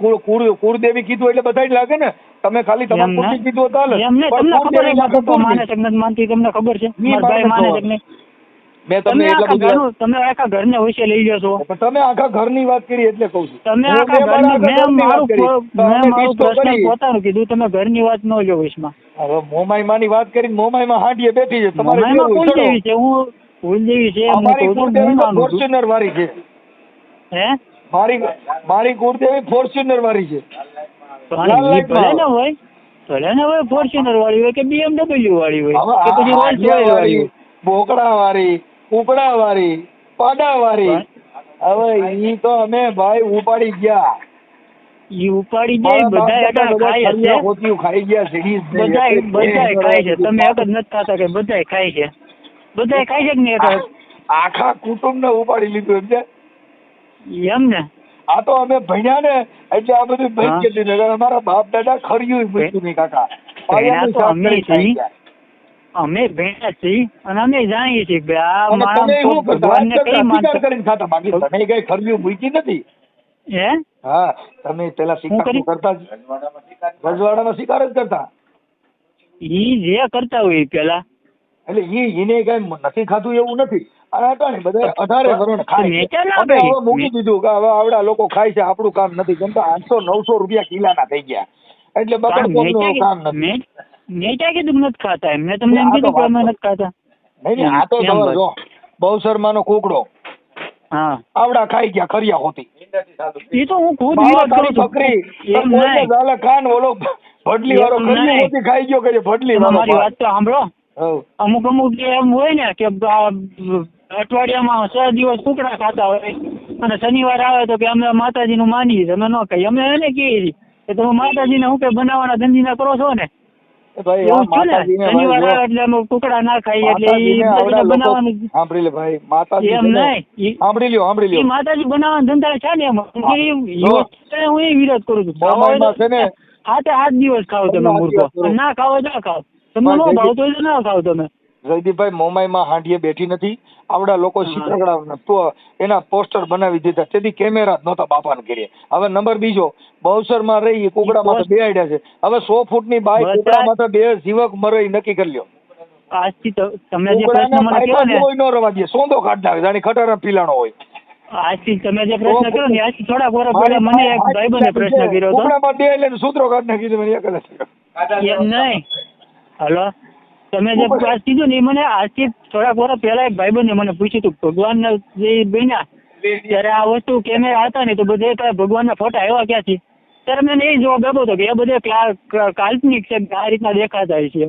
કુળદેવી કીધું એટલે બધાય લાગે ને. તમે ખાલી તમારું કુળદેવી કીધું તો હાલે. એમને તમને ખબર છે મારા પપ્પા માને છે કે નથી માનતી તમને ખબર છે? મારા ભાઈ માને છે કે નહીં? મેં તમને એટલા બધું તમે આખા ઘરને વિશે લઈ લ્યો છો. તમે આખા ઘરની વાત કરી એટલે કહું છું. તમે આખા ઘરની મેં મારું પ્રશ્ન પોતાનું કીધું, તમે ઘરની વાત ન લ્યો વિશમાં. હવે મોમાઈમાની વાત કરી, મોમાઈમાં હાંડીએ બેઠી છે. તમારે મોમાઈમાં કુલદેવી છે, હું કુલદેવી છે. અમારી કુળદેવી ફોર્ચ્યુનર વાળી છે. હે મારી કુળદેવી ફોર્ચ્યુનર વાળી છે. ભલે ને હોય ફોર્ચ્યુનર વાળી હોય કે BMW વાળી હોય કે પછી રોલ્સ રોયસ વાળી હોય, બોકડા વાળી, કુકડા વાળી, પાડા વાળી. હવે ઈ તો અમે ભાઈ ઉપાડી ગયા. ઈ ઉપાડી જાય બધા ખાય છે. ખાઈ ગયા સીડીઝ બધા ખાય છે. તમે એક જ નથી ખાતા કે બધા ખાય છે? બધા ખાય છે કે નહીં? આખા કુટુંબ ને ઉપાડી લીધું એમ ને. આ તો અમે ભણ્યા ને એટલે આ બધું ભાઈ કે અમારા બાપ દાદા ખર્યું પૂછ્યું નહીં કાકા. અમે ભણ્યા છીએ અને અમે જાણીએ છીએ કે આ ભગવાન ને કઈ માનતા કરીને ખાતા. બાકી તમે કઈ ખર્યું મૂકી નથી. હે હા, તમે પેલા શિકાર કરતા રજવાડામાં શિકાર જ કરતા. ઈ જે કરતા હોય પેલા એટલે એને કઈ નથી ખાતું એવું નથી. બધા 18 વર્ષ ખાય મૂકી દીધું કે હવે આવડા લોકો ખાય છે, આપણું કામ નથી. કેમ કે 800-900 રૂપિયા કિલાના થઈ ગયા એટલે બકર કામ નથી. મેં ક્યાં કીધું નથી ખાતા? મેં તમને એમ કીધું કે અમે નથી ખાતા. નહીં, આ તો જો બહુસરમાનો કુકડો આવડા ખાઈ ગયા ખરિયા હોતી. એ તો હું ખુદ વિરોધ કરું છું. બકરી કાન ઓલો ભડલી વાળો ખરી હોતી ખાઈ ગયો કે ભડલી વાળો. મારી વાત તો સાંભળો. અમુક એમ હોય ને કે અઠવાડિયામાં 6 દિવસ કુકડા ખાતા હોય અને શનિવાર આવે તો કે અમે માતાજીનું માનીએ છીએ, અમે ન કહીએ. અમે એને કહીએ કે તમે માતાજીને શું કે બનાવવાના ધંધીના કરો છો ને, શનિવાર આવે એટલે અમે કુકડા ના ખાઈએ એટલે બનાવવાનું. સાંભળી લે ભાઈ, માતાજી એમ નહીં, સાંભળી લ્યો માતાજી બનાવવાના ધંધા છે ને એમાં હું એ વિરોધ કરું છું. 7 દિવસ ખાવ તમે મૂર્ખો, ના ખાવ ના ખાવ. તમને ન ભાવતો હોય તો ના ખાવ તમે. જયદીપભાઈ મોમાઈમાં હાંડીએ બેઠી નથી. આવડા લોકો શીતળગડા એના પોસ્ટર બનાવી દીધા. તેથી કેમેરા જ નહોતા બાપાને કરીએ. હવે નંબર બીજો, બહુસરમાં રહી કુકડામાં તો બે આડ્યા છે. હવે 100 ફૂટની બાઈ કુકડામાં તો 2 જીવક મરે નક્કી કરી લ્યો. આજથી તમે જે પ્રશ્ન મને કહ્યો ને ન રવા દે, સોંદો કાઢ નાખે જાણે ખટારા પીલાણો હોય. આજથી તમે જે પ્રશ્ન કર્યો ને આજથી થોડા વર્ષ પહેલા મને એક ભાઈબંધે પ્રશ્ન કર્યો હતો. કુકડામાં 2 એટલે સૂત્રો કાઢ નાખી મને એક જ. એમ નહીં, હલો, તમે જે વાત કીધું ને મને આજથી થોડાક વર્ષ પહેલા એક ભાઈબંધે મને પૂછ્યું હતું ભગવાન જે બન્યા ત્યારે આ વસ્તુ કેમેરા હતા ને તો બધે ભગવાનના ફોટા આવ્યા ક્યાંથી? ત્યારે મેં એ જવાબ આપ્યો હતો કે એ બધે કાલ્પનિક છે, આ રીતના દેખાતા છે.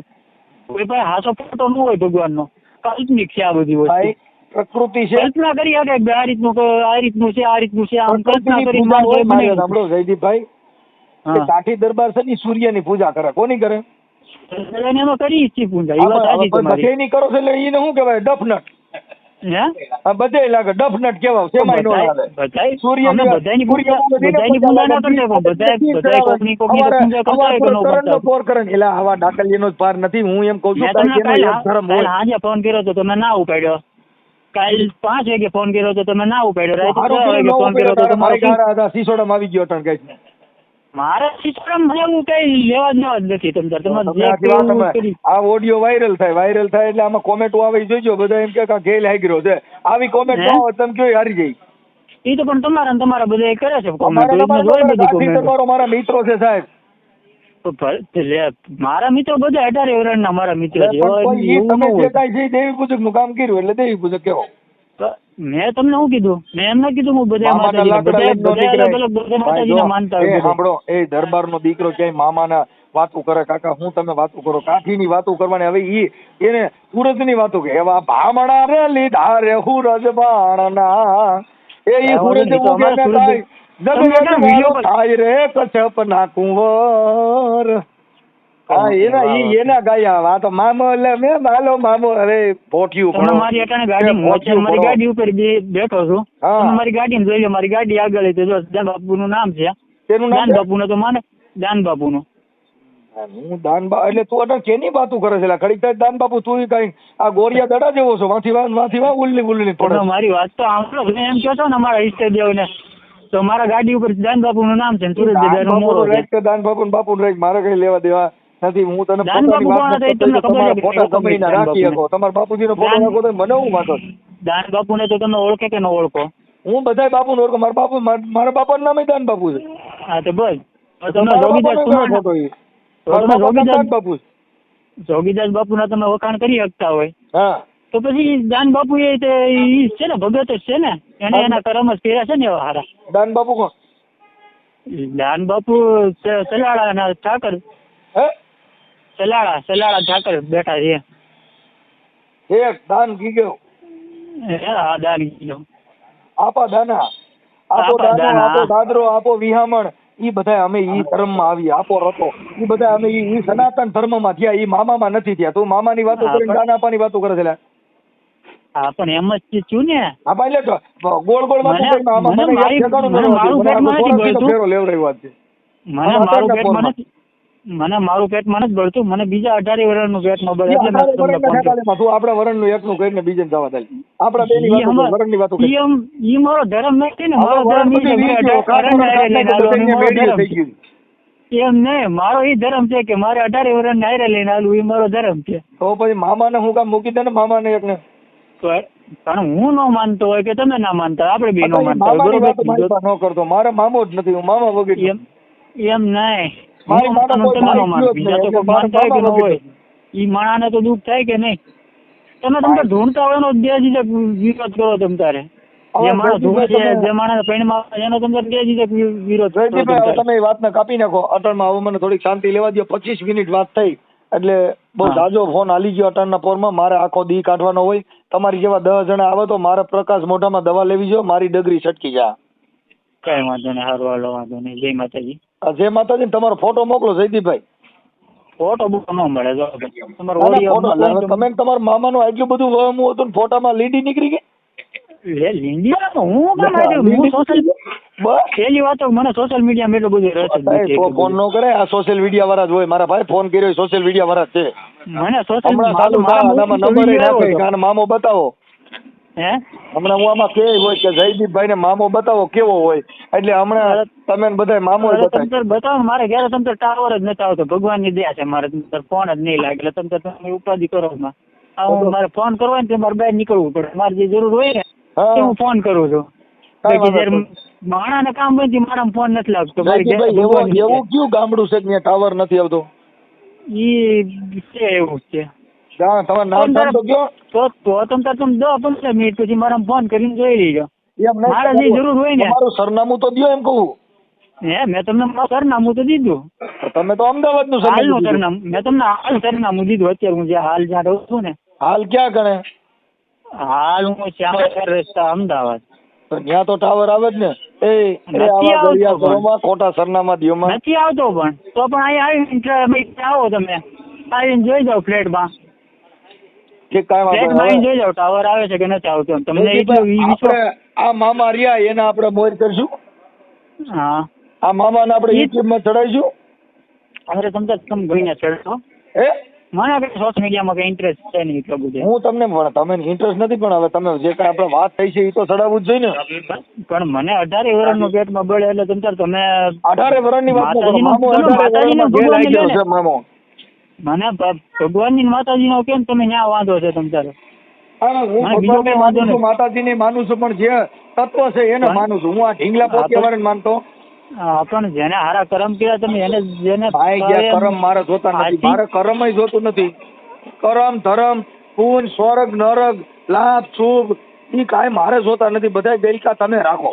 કોઈ પણ હાસો ફોટો ન હોય ભગવાનનો, કાલ્પનિક છે આ બધી વસ્તુ. પ્રકૃતિ છે, કલ્પના કરી શકે કે આ રીતનું છે, આ રીતનું છે, આમ કલ્પના કરી. સાંભળો જયદીપભાઈ, કાઠી દરબાર છે ને સૂર્યની પૂજા કરે. કોની કરે? એમાં કરી છે પૂજા. એ વાત સાચી તમારી. બધેની કરો છો એટલે એને શું કહેવાય? ડફનટ. હે બધે લાગે ડફનટ કહેવાય. સેમાય નો લાગે. સૂર્ય બધાની પૂજા ના કરતા, બધા કોકની પૂજા કરતા હોય કે નો કરતા. પોર કરે એટલે આવા ડાકલીનો જ પાર નથી. હું એમ કહું છું આજે ફોન કર્યો તો તમે ના ઉપાડ્યો. કાલ 5 વાગે ફોન કર્યો તો તમે ના ઉપાડ્યો. રાતે 6 વાગે ફોન કર્યો તો તમારે સિસોડામાં આવી ગયો ટણ કઈ. મારા સિસ્ટમ એવું કઈ લેવા જ નથી. તમે આ ઓડિયો વાયરલ થાય એટલે આમાં કોમેન્ટો આવે જોઈજો. બધા એમ કે ગેલ હાઈગ્રો છે. આવી કોમેન્ટ આવે તમે કયો હારી જાય. એ તો પણ તમારા બધા કરે છે કોમેન્ટ. મારા મિત્રો છે સાહેબ. મારા મિત્રો બધા 18 વર્ષના મારા મિત્રો છે. દેવી પૂજક નું કામ કર્યું એટલે દેવી પૂજક કેવો. મેં તમને શું કીધું? મેં એમ ના કીધું હું બધા માનતા હોય. સાંભળો, એ દરબાર નો દીકરો ક્યાંય મામાના વાતું કરે? કાકા હું તમે વાતું કરો? કાઠી ની વાતું કરવાની. હવે એને સુરત ની વાતું કે એવા ભામણા રે લીધા રે હુરજ બાણના એ હુરજ થાય રે કચ્છપ ના કુંવર. એના ગાયા. આ તો મામો એટલે મેં માલો મામો. અરે પોઠિયું મારી અટાણે મારી ગાડી ઉપર બેઠો છું. મારી ગાડી જોઈ લો. મારી ગાડી આગળ જાન બાપુ નું નામ છે. દાન બાપુ નો તો માને દાન બાપુ નું. હું દાનબા એટલે તું અટલ કેની વાતું કરે છે લા? ઘડીક થાય દાન બાપુ તું કઈ આ ગોરિયા દડા જેવો છો, વાથી વા ઉલ્લી પડે. મારી વાત તો સાંભળો. તમે એમ કહો છો ને અમારા ઈષ્ટદેવ ને, તો મારા ગાડી ઉપર દાન બાપુ નું નામ છે ને સુરત જગ્યાનો મોરો છે. દાન બાપુ ને બાપુ રાખ, મારે કઈ લેવા દેવા નથી. હું તને દાન બાપુ કોણ હતા એ તમને ખબર છે? ફોટા કમાઈને રાખી શકો. તમારા બાપુજી નો ફોટો રાખો તો મને હું વાંધો? દાન બાપુ ને તો તમે ઓળખે કે ન ઓળખો? હું બધા બાપુ ને ઓળખો. મારા બાપા નું નામ દાન બાપુ છે. હા તો બસ તમે જોગીદાસ બાપુ ના તમે વખાણ કરી શકતા હોય હા તો પછી દાન બાપુ એ છે ને, ભગત જ છે ને, એને એના કર્મ જ કર્યા છે ને એવા હારા. દાન બાપુ કોણ? દાન બાપુ સલાળા ના ઠાકર. હે? સલાળા ઠાકર બેઠા છે. એક દાન કીધો. હા દાન કીધો. આપા દાના, આપો દાના, આપો દાદરો, આપો વિહામણ, ઈ બધા અમે ઈ ધર્મ માં આવી. આપો રતો ઈ બધા અમે ઈ સનાતન ધર્મ માં થયા. ઈ મામામાં નથી થયા. તું મામાની વાતો કરીને દાન આપવાની વાતો કરે છે. હા પણ એમ જ છું ને. હા ભાઈ એટલે ગોળ ગોળ વાતો કરીને આમાં મને એક ઠેકાણું મને મારું પેટમાં નથી બળતું. ફેરો લેવડાવી વાત છે. મને મારું પેટમાં નથી, મને મારું પેટમાં નથી બળતું. મને બીજા 18 વર્ષનું પેટમાં બળે એટલે મેં તમને ફોન કર્યો. તું આપણા વરણનું એકનું કહીને બીજાને જવા દે. આપણા બેની વાતો વરણની વાતો કરી. ઈ મારો ધર્મ નથી ને. મારો ધર્મ એમ નહીં, મારો ઈ ધર્મ છે કે મારે 18 વર્ષ નાયરે લઈને આલું. ઈ મારો ધર્મ છે. તો પછી મામાને હું કામ મૂકી દે ને? મામાને એકને પણ હું ન માનતો હોય કે તમે ના માનતા, આપણે બે ન માનતા હોય, બરોબર ન કરતો. મારે મામો જ નથી, હું મામા વગેરે એમ નહીં. બીજા તો કોઈ માનતા હોય કે ન હોય, ઈ માણાને તો દુઃખ થાય કે નહીં? તમે ઢૂંઢતા હોય એનો બેજીજક વિરોધ કરો. તમ તારે જે માણસ ઢૂંઢે છે, જે માણસ પેણમાં એનો તમે બેજીજક વિરોધ કરો. તમે એ વાતને કાપી નાખો અટલમાં. હવે મને થોડીક શાંતિ લેવા દો. 25 મિનિટ વાત થઈ એટલે બહુ જાજો ફોન હાલી ગયો અટલના પોરમાં. મારે આખો દી કાઢવાનો હોય. તમારી જેવા 10 જણા આવે તો મારે પ્રકાશ મોઢામાં દવા લેવી જો, મારી ડગરી છટકી જા. કઈ વાંધો નહીં, હારું હાલો, વાંધો નહીં. જય માતાજી. જય માતાજી. તમારો ફોટો મોકલો જયદીપભાઈ. ફોટો બુક ન મળે. તમારો તમે તમારા મામાનું આટલું બધું વહમું હતું ને ફોટામાં લીંડી નીકળી ગઈ. પેલી વાત મને સોશિયલ મીડિયા એટલું બધું રસ. ફોન નો કરે. આ સોશિયલ મીડિયા વાળા જ હોય. મારા ભાઈ ફોન કર્યો સોશિયલ મીડિયા વાળા છે. મને સોશિયલ મામો બતાવો. હે હમણાં હું આમાં કે હોય કે જયદીપભાઈ ને મામો બતાવો કેવો હોય. એટલે હમણાં તમે બધા મામો બતાવો. મારે ઘરે તમ ટાવર જ નથી આવતો. ભગવાન ની દયા છે. મારે ફોન જ નહીં લાગે. એટલે તમે ઉપાધિ કરો. મારે ફોન કરવો ને મારે બહાર નીકળવું પડે. મારે જે જરૂર હોય ને હું ફોન કરું છું. માણા ને કામ બનતી મારા ફોન નથી લાગતો. એવું કયું ગામડું છે ત્યાં ટાવર નથી આવતો? ઈ છે એવું છે. તમારું નામ તો કયો? તો તમે 10-15 મિનિટ પછી મારા ફોન કરીને જોઈ લેજો. મારે જે જરૂર હોય ને. મારું સરનામું તો દો એમ કહું. હે મેં તમને સરનામું તો દીધું. તમે તો અમદાવાદ નું સરનામું મેં તમને હાલ સરનામું દીધું. અત્યારે હું જે હાલ જ્યાં રહું છું ને. હાલ ક્યાં ગણે? હાલ હું શ્યામ રસ્તા અમદાવાદ. તો ત્યાં તો ટાવર આવે જ ને. ખોટા સરનામા દો. નથી આવતો પણ તો પણ અહીંયા આવીને આવો તમે આવીને જોઈ જાઓ ફ્લેટમાં. ફ્લેટમાં જોઈ જાઓ ટાવર આવે છે કે નથી આવતો. તમને આ મામા રહ્યા એને આપણે મોર કરશું. હા આ મામાને આપણે યુટ્યુબ માં ચડાવીશું. અરે તમે ભાઈને ચડશો. મને કઈ સોશિયલ મીડિયામાં કઈ ઇન્ટરેસ્ટ છે નહીં એટલો બધો. હું તમને તમે ઇન્ટરેસ્ટ નથી પણ હવે તમે જે કઈ આપણે વાત થઈ છે એ તો ચડાવવું જ જોઈએ ને. પણ મને 18 વર્ષનું પેટમાં બળે એટલે તમે 18 વર્ષની વાત મામો મને ભગવાનની માતાજીનો કેમ તમે ન્યા વાંધો છે તમારે? હું માતાજીને માનું છું પણ જે તત્વ છે એને માનું છું. હું આ ઢીંગલા પોતિયાવાળાને માનતો. પણ જેને હારા કરમ કર્યા તમે એને જેને કરમ મારે જોતા નથી. મારે કરમ જોતું નથી. કરમ ધરમ પૂન સ્વર્ગ નરક લાભ શુભ ઈ કાંઈ મારે જોતા નથી. બધા ગઈકા તમે રાખો.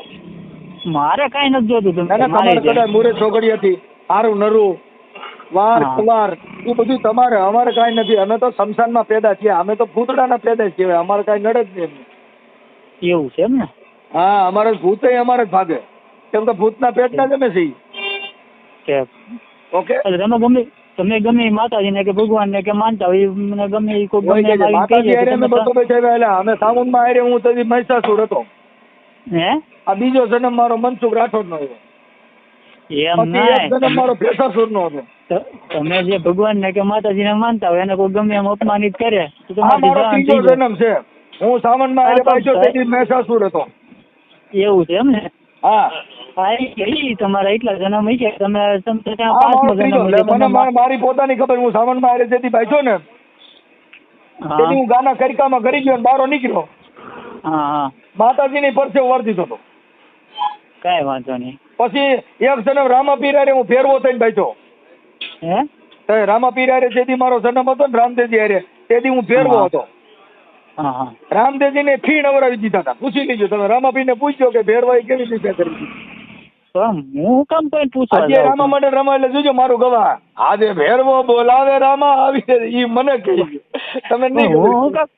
મારે કઈ નથી જોતું. તમારે કદાચ મુરે છોકરી હતી સારું નરું વાર કુવાર એ બધું તમારે. અમારે કઈ નથી. અમે તો શમશાનમાં પેદા થયા. અમે તો ભૂતડાના પેદા જ કહેવાય. અમારે કઈ નડે જ નહીં. એવું છે એમ ને? હા અમારે ભૂત અમારે જ ભાગે. કેમ કે ભૂતના પેટના ગમે છે. ઓકે તમે ગમે માતાજીને કે ભગવાનને કે માનતા હોય મને ગમે અમે સામુંડમાં આરે હું તો મહિષાસુર હતો. હે આ બીજો જન્મ મારો મનસુખ રાઠોડ નો. એમ પછી એક જન્મ ના મારો ભેસાસુરનો હતો. તમે જે ભગવાન ને કે માતાજીને માનતા હોય એને કોઈ ગમે એમ અપમાનિત કરે તો આ તમારી મારો જાન ત્રીજો થઈ જાય. જન્મ છે. હું સાવનમાં હા, એટલે બાજ્યો તો તેથી મહેસાસુર હતો. એવું છે એમ ને? હા હા એ તમારા એટલા જન્મ હશે તમે સમજો ત્યાં હા મારો 5મો ત્રીજો. જન્મ હશે મને તમે. મારી પોતાની ખબર. હું સાવનમાં એટલે જેથી બાજ્યો ને હા તેથી હું ગાના કરિકામાં કરી ગયો ને બહાર નીકળ્યો. હા હા માતાજીની પરસે વર્તી હતો. કઈ વાંધો નહીં. પછી એક જન્મ રામાપીર હારે હું ફેરવો થઈને બાજ્યો. હે રામાપીર હારે જેથી મારો જન્મ હતો ને રામદેવજી હારે તેથી હું ફેરવો હા. હતો. હા હા રામદેવજીને ફી નવરાવી દીધા હતા. પૂછી લીધું તમે રામાપીરને પૂછજો કે ફેરવાઈ કેવી રીતે કરી. તો હું કામ કોઈ પૂછવા આજે જાઉં રામા છું? માટે રમા એટલે જોજો મારું ગવાહ. આજે ભેરવો બોલાવે રામા આવી ઈ મને કહી ગયો. તમે નહીં પણ ખબર. હું કામ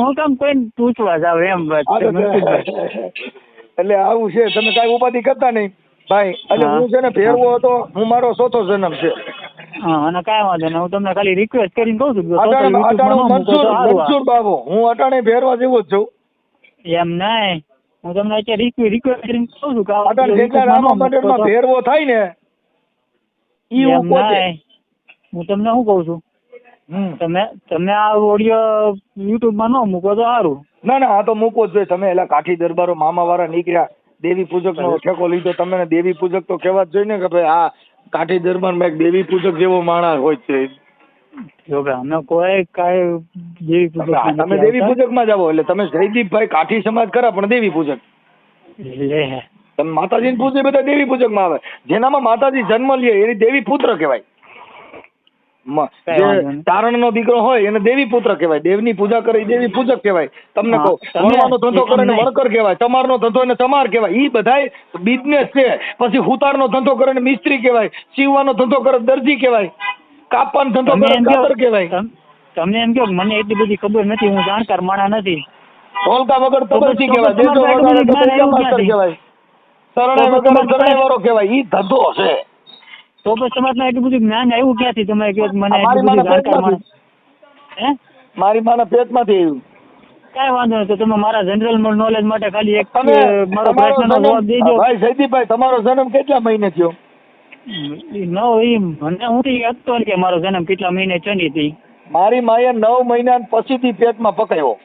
હું કામ કોઈ પૂછવા જાવ એમ વાત આ છે તો મનસુખભાઈ. એટલે આવું છે. તમે કાંઈ ઉપાધિ કરતા નહીં ભાઈ. એટલે હા. હું છે ને ફેરવો હતો. હું મારો 4થો જન્મ છે. હા અને કાંઈ વાંધો નહીં હું તમને ખાલી રિક્વેસ્ટ કરીને કહું છું કે અટાણે યુટ્યુબમાં ન મૂકો તો સારું આવે. મનસુર બાબુ. હું અટાણે ફેરવા જેવો જ છું. એમ નહીં હું તમને અત્યારે રિક્વેસ્ટ કરીને કહું છું કે આ અટાણે video જેટલા YouTube માં રામા ન મૂકો મંડળમાં તો. ફેરવો થાય ને ઈ હું એમ પોતે. નહીં હું તમને શું કહું છું હમ. તમે આ ઓડિયો યુટ્યુબમાં ન મૂકો તો સારું. ના ના આ તો મૂકવો જ જોઈએ. તમે એલા કાઠી દરબારો મામા વાળા નીકળ્યા દેવી પૂજક નો ઠેકો લીધો. તમે ને દેવી પૂજક તો કહેવા જ જોઈએ ને કે ભાઈ આ કાઠી દરબારમાં એક દેવી પૂજક જેવો માણસ હોય છે. જો કે અમે કોઈ કાંઈ દેવી પૂજક તમે દેવી પૂજક માં જાઓ એટલે તમે જયદીપભાઈ કાઠી સમાજ ખરા પણ દેવી પૂજક. લે તમે માતાજીને પૂજે બધા દેવી પૂજક માં આવે. જેનામાં માતાજી જન્મ લે એની દેવી પુત્ર કહેવાય. કઈ વાંધો નહીં. ચારણ નો દીકરો હોય એને દેવી પુત્ર કહેવાય. દેવની પૂજા કરે એ દેવી પૂજક કહેવાય. તમને હા, કહું તમે- વણવાનો ધંધો કરે ને તમને- વર્કર કહેવાય. ચમારનો ધંધો એને ચમાર કહેવાય. ઈ બધાય બિઝનેસ છે. પછી હુતારનો ધંધો કરે ને મિસ્ત્રી કહેવાય. સીવવાનો ધંધો કરે દરજી કહેવાય. કાપવાનો ધંધો તમે કરે એમ કહો કાતર કહેવાય. તમે એમ કહો કે મને એટલી બધી ખબર નથી હું જાણકાર માણા નથી. ઢોલકા વગર તો તબરચી તો કહેવાય. તમારે દેજો તો વગર એટલું બધું તબેલા જ્ઞાન માસ્તર આવ્યું કહેવાય. શરણાઈ તો વગર તમારે શરણાઈ વાળો કહેવાય. ઈ ધંધો છે. તો પછી તમારે એટલું બધું જ્ઞાન આવ્યું ક્યાંથી તમે કહો કે મને મારી એટલું બધું માના જાણકાર પેટમાંથી. માણસ હે મારી માના પેટમાંથી આવ્યું. કાંઈ વાંધો નહીં તો તમે મારા જનરલ નોલેજ માટે ખાલી એક તમે મારો તમારો પ્રશ્નનો જવાબ જન્મ દેજો. ભાઈ જયદીપભાઈ તમારો જન્મ કેટલા મહિને થયો? મને હું થી હતો કે મારો જન્મ કેટલા મહિને ચની હતી. મારી માએ 9 મહિના પછીથી પેટમાં પકાયો.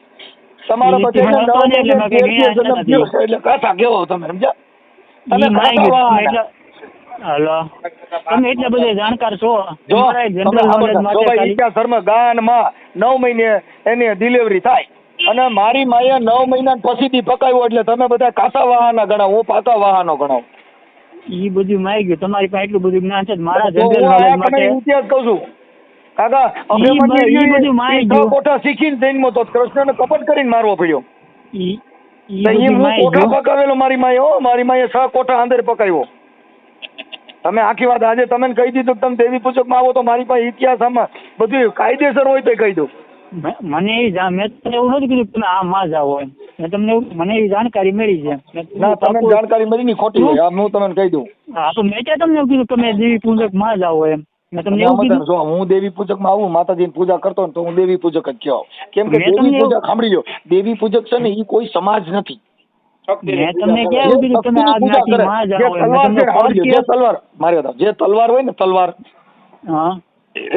તમારો ઈ બધાને મને 9 હતો ને એટલે મહિને મેં કઈ પેટથી જ્ઞાન જન્મ નથી. થયો છે. એટલે કથા કેવો તમે સમજ્યા? તમે ઈ માય કથા ગયું. વાળા. હલો તમે એટલા બધા જાણકાર છો. જો તમારા તમે જનરલ નોલેજ જો માટે ભાઈ ખાલી ઇતિહાસમાં ગાનમાં 9 મહિને એની ડિલિવરી થાય અને મારી માએ 9 મહિના પછીથી પકાયો એટલે તમે બધા કાસા વાહાના ગણાવો. હું પાકા વાહાનો ગણાવું. ઈ બધું માય ગયું. તમારી પાસે એટલું બધું જ્ઞાન છે. મારા તો હું જનરલ આ નોલેજ તમે માટે ઇતિહાસ કહું છું. કાકા ઈ બધું માય ગયું. કોઠા શીખીને જૈનમાં તો કૃષ્ણને કપટ કરીને મારવો પડ્યો. ઈ તો ઈ બધું હું માય કોઠા ગયું. પકાવેલો મારી માએ. હો મારી માએ 6 કોઠા અંદર પકાવ્યો. તમે આખી વાત આજે તમે કહી દીધું કે તમે દેવી પૂજક માં આવો તો મારી પાસે ઇતિહાસ આમાં બધું કાયદેસર હોય તો કહી દઉં. મને મેં તમને એવું નથી કીધું કે તમે આ માં જાઓ એમ. મને એવી જાણકારી મળી છે. ના તમને જાણકારી મળી ની ખોટી હોય. આ હું તમને કહી દઉં. હા તો મેં ક્યાં તમને એવું કીધું કે તમે દેવી પૂજક માં જાઓ એમ. મેં તમને એવું કીધું. જો હું દેવી પૂજક માં આવું માતાજીની પૂજા કરતો ને તો હું દેવી પૂજક જ કહેવાઉં. કેમ કે મેં દેવી તમને પૂજક સાંભળી લો દેવી પૂજક છે ને એ કોઈ સમાજ નથી. મેં તમને ક્યાં એવું કીધું કે તમે આ પૂજા કરે. જ્ઞાતિમાં જે જાઓ એમ. તલવાર મેં છે તમને આવડજો. જે ફોન તલવાર મારી વાત જે તલવાર હોય ને તલવાર હા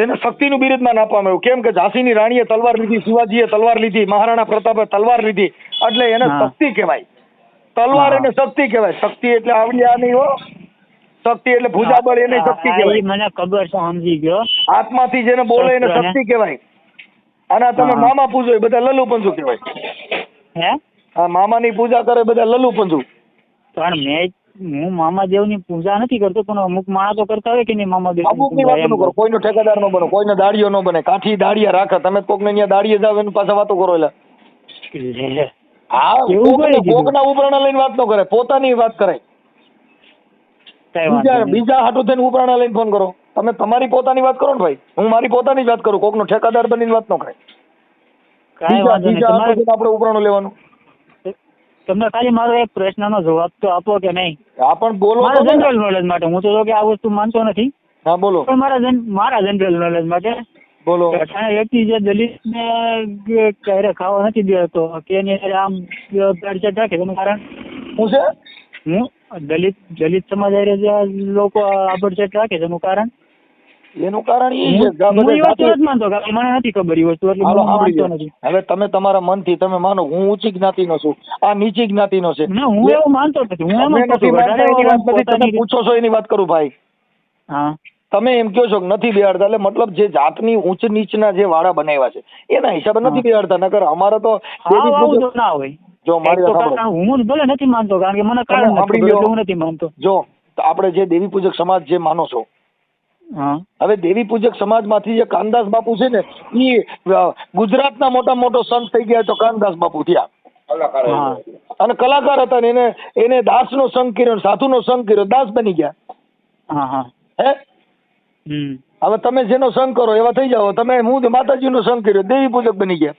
એને શક્તિનું બિરુદમાન આપવામાં આવ્યું. કેમ કે ઝાંસીની રાણીએ તલવાર લીધી, શિવાજીએ તલવાર લીધી, મહારાણા પ્રતાપે તલવાર લીધી એટલે એને હા. શક્તિ કહેવાય. તલવાર હા. એને શક્તિ કહેવાય. શક્તિ એટલે આવડિયા નહીં હો. શક્તિ એટલે ભુજાબળ એને શક્તિ હા, કહેવાય. ઈ મને ખબર છે સમજી ગયો. આત્માથી જેને બોલે એને શસ્ત્ર ને? શક્તિ કહેવાય. અને આ તમે હા. મામા પૂજો એ બધા લલ્લુ પંજુ કહેવાય. હે આ મામાની પૂજા કરે બધા લલ્લુ પંજુ. પણ હું મામાદેવની પૂજા નથી કરતો પણ અમુક માણસો કરતા હોય કે નહીં મામાદેવ અમુકની વાત ન કરો. કોઈનો ઠેકેદાર ન બનો, કોઈનો દાડિયો ન બને. કાઠી દાડિયા રાખે. તમે કોકને અહીંયા દાડિયે જાવ એની પાસે વાતો કરો એટલે હા એવું કોઈ કીધું? કોકના ઉપરાણા લઈને વાત ન કરે. પોતાની વાત કરે. બીજા હાટું થઈને ઉપરાણા લઈને ફોન કરો. તમે તમારી પોતાની વાત કરો ને ભાઈ. હું મારી પોતાની જ વાત કરું. કોકનો ઠેકેદાર બનીને વાત ન કરે. બીજા હાટું થઈને આપણે ઉપરાણું લેવાનું. તમને ખાલી મારો એક પ્રશ્નનો જવાબ તો આપો કે નહીં. હા પણ બોલો મારા તો. જનરલ નોલેજ માટે હું તો કે આ વસ્તુ માનતો નથી હા બોલો પણ મારા જનરલ નોલેજ માટે બોલો. અઠાણે વ્યક્તિ જે દલિતને ક્યારે ખાવા નથી દેતો કે એની હારે આમ પેડસેટ રાખે તેનું કારણ શું છે? હું દલિત સમાજ હારે જે આ લોકો આબડછેટ રાખે છે એનું કારણ એનું કારણ એ છે કે આ હું બધા એ વસ્તુ જાતિ- નથી માનતો કારણ કે મને નથી ખબર એ વસ્તુ એટલે હાલો હું સાંભળી માનતો લો. નથી. હવે તમે તમારા મનથી તમે માનો હું ઊંચી જ્ઞાતિનો છું, આ નીચી જ્ઞાતિનો છે. ના હું એવું માનતો જ નથી. હું એમ તમે જ કહું નથી છું માનતા એની વાત નથી, તમે પોતાની પૂછો છો એની વાત કરું ભાઈ. હા તમે એમ કહો છો કે નથી બેહાડતા, એટલે મતલબ જે જાતની ઊંચ નીચના જે વાળા બનાવ્યા છે એના હિસાબે નથી બેહાડતા. નકર અમારે તો દેવી આવું પૂજક- તો ના હોય. જો મારી એક તો વાત સાંભળો. કારણ હું ભલે નથી માનતો કારણ કે મને તમે કારણ નથી સાંભળી ખબર લો. એટલે હું નથી માનતો. જો તો આપણે જે દેવી પૂજક સમાજ જે માનો છો, હા હવે દેવી પૂજક સમાજમાંથી જે કાનદાસ બાપુ છે ને એ ગુજરાતના મોટો સંત થઈ ગયા તો કાનદાસ બાપુ થયા. હા અને કલાકાર હતા ને એને દાસનો સંગ કર્યો, સાધુનો સંગ કર્યો, દાસ બની ગયા. હા હા હે હમ હવે તમે જેનો સંગ કરો એવા થઈ જાઓ. તમે હું માતાજીનો સંગ કર્યો, દેવી પૂજક બની ગયા.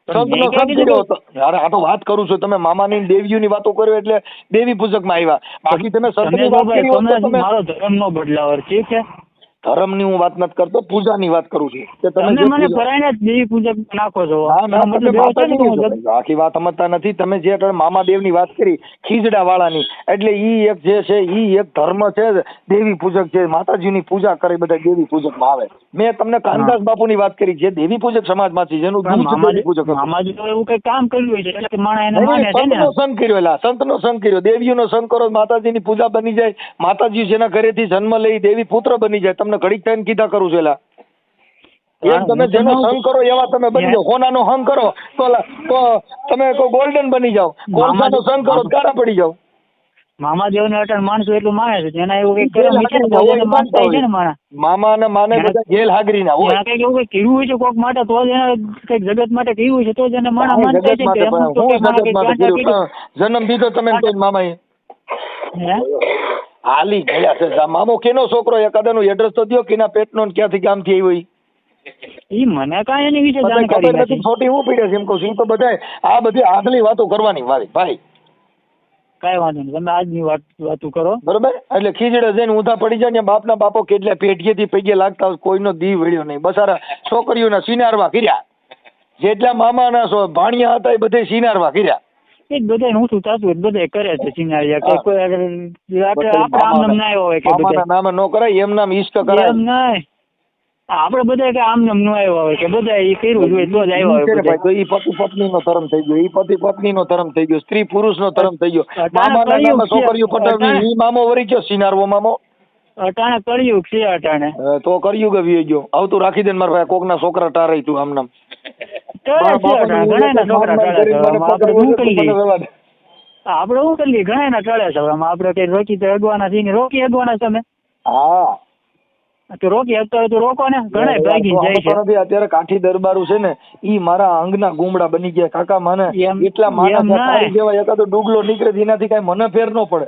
સંતનો મેં ક્યાં સંગ કીધું કર્યો હતો. યાર આ તો વાત કરું છું, તમે મામાની દેવીઓની વાતો કર્યો એટલે દેવી પૂજકમાં આવ્યા. બાકી તમે તમે સંતની જો વાત ભાઈ કરી હોત તો તમે તમે મારો ધર્મ નો બદલાવ ઠીક છે. ધર્મની હું વાત નથી કરતો, પૂજાની વાત કરું છું કે તમે જે મને પૂજા- પરાયને જ દેવી પૂજક નાખો છો. ના ના, એનો તમે મતલબ એવો છે ને કે હું માતાજીની જ- આખી વાત સમજતા નથી તમે. જે અટાણે મામાદેવની વાત કરી ખીજડા વાળાની, એટલે ઈ એક જે છે ઈ એક ધર્મ છે, દેવી પૂજક છે, માતાજીની પૂજા કરે બધા દેવી પૂજકમાં આવે. મેં તમને કાનદાસ બાપુની વાત કરી જે દેવી પૂજક સમાજમાંથી જેનું દૂધ દેવી પૂજક હતું. મામાજી તો એવું કઈ કામ કર્યું હોય છે એટલે કે માણસ એને નહીં, માને છે ને. સંતનો સંગ કર્યો, એલા સંતનો સંગ કર્યો, દેવીઓનો સંગ કરો, માતાજીની પૂજા બની જાય. માતાજી જેના ઘરેથી જન્મ લઈ દેવી પુત્ર બની જાય. તમને ઘડીક થઈને કીધા કરું છું એલા. એક તમે જેનો સંગ કરો એવા તમે બની જાઓ. હોનાનો સંગ કરો તો તમે ગોલ્ડન બની જાઓ. કોલસાનો સંગ કરો તો કાળા પડી જાઓ. મામાદેવ ને અટણ માણસો એટલું માને છે એના એવું કઈક કર્મ છે ને તો જ એને માનતા હોય છે ને માણસ. મામા અને માને બધા જેલ હાજરીના હોય. એના કઈક એવું કઈક કર્યું હોય છે કોક માટે તો જ એને કઈક જગત માટે કર્યું હોય છે તો જ એને માણસ હું માનતા જગત છે માટે કે એમ તો હું કઈ માણસ જગત કઈક માટે ગાંડા કર્યું. જન્મ દીધો તમે ને કોઈ મામાએ હે? હાલી ગયા છે. મામો કેનો છોકરો એકાદાનું એડ્રેસ તો દ્યો, કેના પેટનો ને ક્યાંથી કામથી આવ્યો ઈ. ઈ મને કાંઈ એની વિશે બધાય જાણકારી ખબર નથી, નથી. ખોટી હું પીડે છે એમ કહું છું. ઈ તો બધાય આ બધી આગલી વાતો કરવાની વારી ભાઈ, કાંઈ વાંધો નહીં તમે આજની વાતો કરો. બરોબર. એટલે ખીજડે જઈને ઊંધા પડી જાય ને બાપના બાપો કેટલા પેઢીએથી પૈગે લાગતા હોય, કોઈનો દી વળ્યો નહીં. બસારા છોકરીઓના સિનારવા કર્યા, જેટલા મામાના ભાણિયા હતા એ બધે સિનારવા કર્યા. એ જ બધાને ઊંચું થતું હોય બધાય કરે છે સિનારિયા કે કોઈ આપણે આમ નામ ના આવ્યો હોય કે મામાના બધા નામે નો કરાય, એમ નામ ઈષ્ટ કરાય. એમ નહીં આપણે બધા કે આમ નામ નો આવ્યો હોય કે બધા એ કર્યું જોઈએ તો જ આવ્યો ઈ છે હોય ને ભાઈ, બધા. તો ઈ પતિ પત્નીનો ધર્મ થઈ ગયો, ઈ પતિ પત્નીનો ધર્મ થઈ ગયો, સ્ત્રી પુરુષનો ધર્મ થઈ ગયો. અટાણે મામાના કળિયુગ નામે છે. છોકરીઓ પટાવવી, ઈ મામો વળી ગયો સિનારવો મામો. અટાણે કળિયુગ છે અટાણે. તો કર્યું કે વી ગયો આવતું રાખી દે ને મારા ભાઈ, કોકના છોકરા ટારાય તું આમ નામ. ટળે છે અટાણે ઘણાયના છોકરા ટળે છે. આપણે શું કરી લઈએ? આપણે શું કરી લઈએ? ઘણાયના ટળે છે. આમાં આપણે કઈ રોકી તો અગવાના છીએ ને રોકી અગવાના તમે હા તો રોકી શકતા હોય તો રોકો ને. ઘણાય ભાગી જાય છે. અત્યારે કાઠી દરબારું છે ને ઈ મારા અંગના ગુમડા બની ગયા કાકા. મને એમ- એટલા માણસ એમ નાય. જેવા એકાદો ડુગલો નીકળે એનાથી કઈ મને ફેર ન પડે.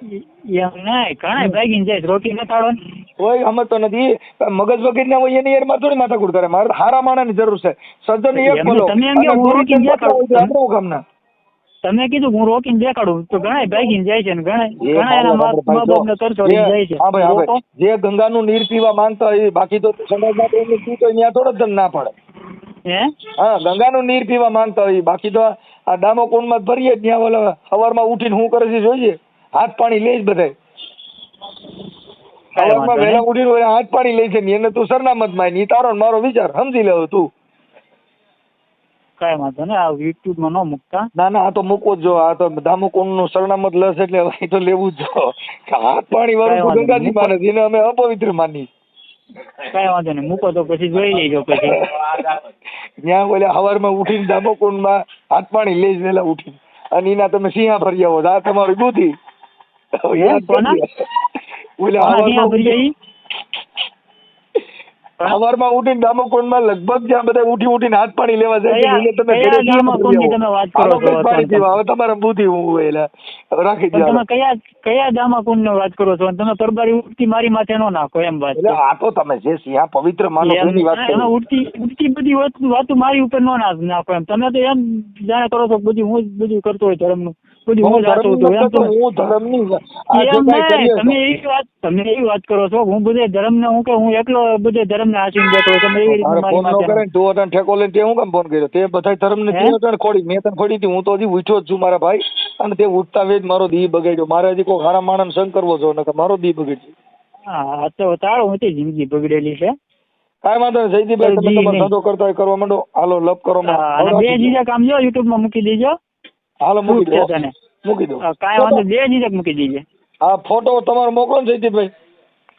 એમ નહીં ઘણાય ભાગીને જાય છે. રોકી ન કાઢો ને. કોઈ સમજતો નથી. મગજ વગર ના હોય એની યાર થોડી માથાકૂટ કરે. મારે હારા માણસની જરૂર છે. સજ્જન એક એમ બોલો તમે એમ કહો, હું રોકીને દેખાડું. આપણું કામના તમે કીધું હું રોકીને દેખાડું તો ઘણાય ભાગીને જાય છે ને ઘણાય એ ઘણા એના મા બાપને કરતો રહી જાય છે. હા ભાઈ, હા રોકો. ભાઈ. જે ગંગાનું નીર પીવા માંગતા હોય બાકી તો સમાજમાં તો એમને પીતો હોય ત્યાં થોડો જ ના પડે. હે હા, ગંગાનું નીર પીવા માંગતા હોય બાકી તો આ ડામો કુંડમાં ભરીએ જ ત્યાં ઓલા સવારમાં ઉઠીને શું કરે છે જોઈએ, હાથ પાણી લે જ બધાય. કાંઈ સવારમાં વાંધો વહેલા નહીં. ઉઠીને ઓલા હાથ પાણી લે છે ને એને તું સરનામત માં ની તારો ને મારો વિચાર સમજી લેવો તું. કાંઈ વાંધો નહીં. આ યુટ્યુબમાં ન મૂકતા. ના ના, આ તો મૂકવો જ જો. આ તો ડામોકુંડ નું સરનામત લસ એટલે એ તો લેવું જ જો. હાથ પાણી વાળું કાંઈ તો ગંગાજી વાંધો માને છે, એને અમે અપવિત્ર માની. કાંઈ વાંધો નહીં મૂકો તો પછી જોઈ લેજો પછી. ત્યાં ઓલા સવારમાં ઉઠીને ડામોકુંડમાં હાથ પાણી લઈ જ વહેલા ઉઠીને અને એના તમે સિંહા ભરી આવો. આ તમારી બુદ્ધિ. કોના? ઓલા કોના ત્યાં ભરી સવારમાં જઈ? સવારમાં ઉઠીને ડામોકુંડમાં લગભગ જ્યાં બધા ઉઠીને હાથ પાણી લેવા જાય છે, કયા- એને તમે કયા ઘરે સિંહા ભરી ડામોકુંડની આવો. તમે વાત કરો હાલો છો? કંઈક પાણી પીવા. હવે તમારા બુદ્ધિ હું હોય એટલે રાખી પણ દો. તમે કયા દામાકુંડ ની વાત કરો છો? અને તમે પરબારી ઉઠતી મારી માથે ન નાખો એમ વાત એટલે આ તો તમે જે સિંહા પવિત્ર માનો છો એની વાત એમાં કરી. ઉઠતી બધી વાતો મારી ઉપર ન નાખો એમ. તમે તો એમ જાણે કરો છો બધી હું જ બધું કરતો હોય ધર્મનું. બધું હું જાતું હતું એમ તમે હું ધર્મની આ જે એમ કાંઈ નહીં, કરીએ તમે એવી વાત કરો છો હું બધે ધર્મને હું કે હું એકલો બધે ધર્મને આશીને બેઠો તમે એવી રીતે તારે મારી ફોન ન કરે માથે ને તું અટાણે ઠેકો લઈને તે હું કામ ફોન કર્યો તે બધા ધર્મને હે? તે અટાણે ખોડી મેં તને ખોડી હતી હું તો હજી ઉઠ્યો જ છું મારા ભાઈ અને તે ઉઠતા વેજ મારો દી બગાડ્યો મારે હજી કોઈ હારા માણસ સંગ કરવો છો નકર મારો દી બગડ્યો હા તો તાળો હતી જિંદગી બગડેલી છે કાંઈ વાંધો નહીં જયદીપભાઈ તમે જી તમારો નહીં. ધંધો કરતા હોય કરવા માંડો હાલો લપ કરો હા, અને બે જીજક આમ જો યુટ્યુબ માં મૂકી દેજો હાલો મૂકી શું દો છે તને? મૂકી દો કાંઈ વાંધો બે જીજક મૂકી દેજે આ ફોટો તમારો મોકલો ને જયદીપભાઈ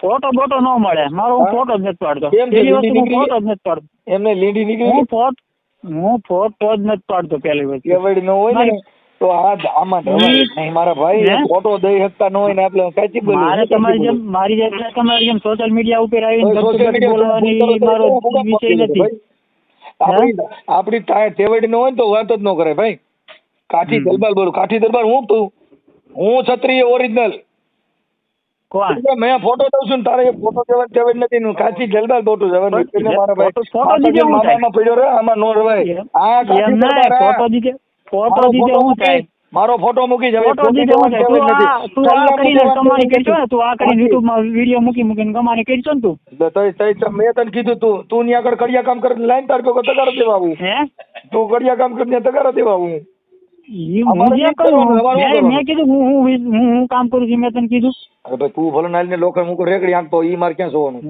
ફોટો બોટો ન મળે મારો હું હા? ફોટો જ નથી પાડતો કેમ છે? પેલી લીંડી વસ્તુ હું નીકળી ફોટો જ નથી પાડતો એમને લીંડી નીકળી હું ફોટો જ નથી પાડતો પેલી વસ્તુ કેવડી ન હોય ને મારી- તો આ આમાં ધવાય નહીં મારા ભાઈ હે? ફોટો દઈ શકતા ન હોય ને આપણે કાચી બોલી મારે તમારી જેમ તમારી જેમ સોશિયલ મીડિયા ઉપર આવીને ગપચપ બોલવાની મારો વિષય નથી આપડી તેવડી ન હોય ને તો વાત જ ન કરે ભાઈ કાઠી દરબાર બોલું કાઠી દરબાર હું તું હું ક્ષત્રિય ઓરિજિનલ કોણ મેં ફોટો દઉં છું ને તારે એ ફોટો દેવાની તેવડ નથી ને કાઠી જલબાર ફોટો જવાનું એટલે મારા ભાઈ ફોટો દીધે હું થાય? મામામાં પડ્યો રે આમાં નો રવાય આ કાઠી એમ ના દરબાર આ. ફોટો દીધે મારો હું થાય મારો ફોટો મૂકી જાય ફોટો દીધે હું થાય તું આ કરીને કમાણી કરશો ને તું આ કરીને યુટ્યુબ માં વિડીયો મૂકીને કમાણી કરશો ને તું મેં તને કીધું તું ની આગળ કડિયા કામ કરે લાઈન તાર કહો તગારો દેવા આવું હે તું કડિયા કામ કરીને તગારો દેવા આવું હું જે કહ્યું મેં કીધું હું કામ કરું છું મેં તને કીધું અરે ભાઈ તું ભલે નાલ ને લોકો મૂકો રેકડી આંકતો ઈ માર ક્યાં જોવાનું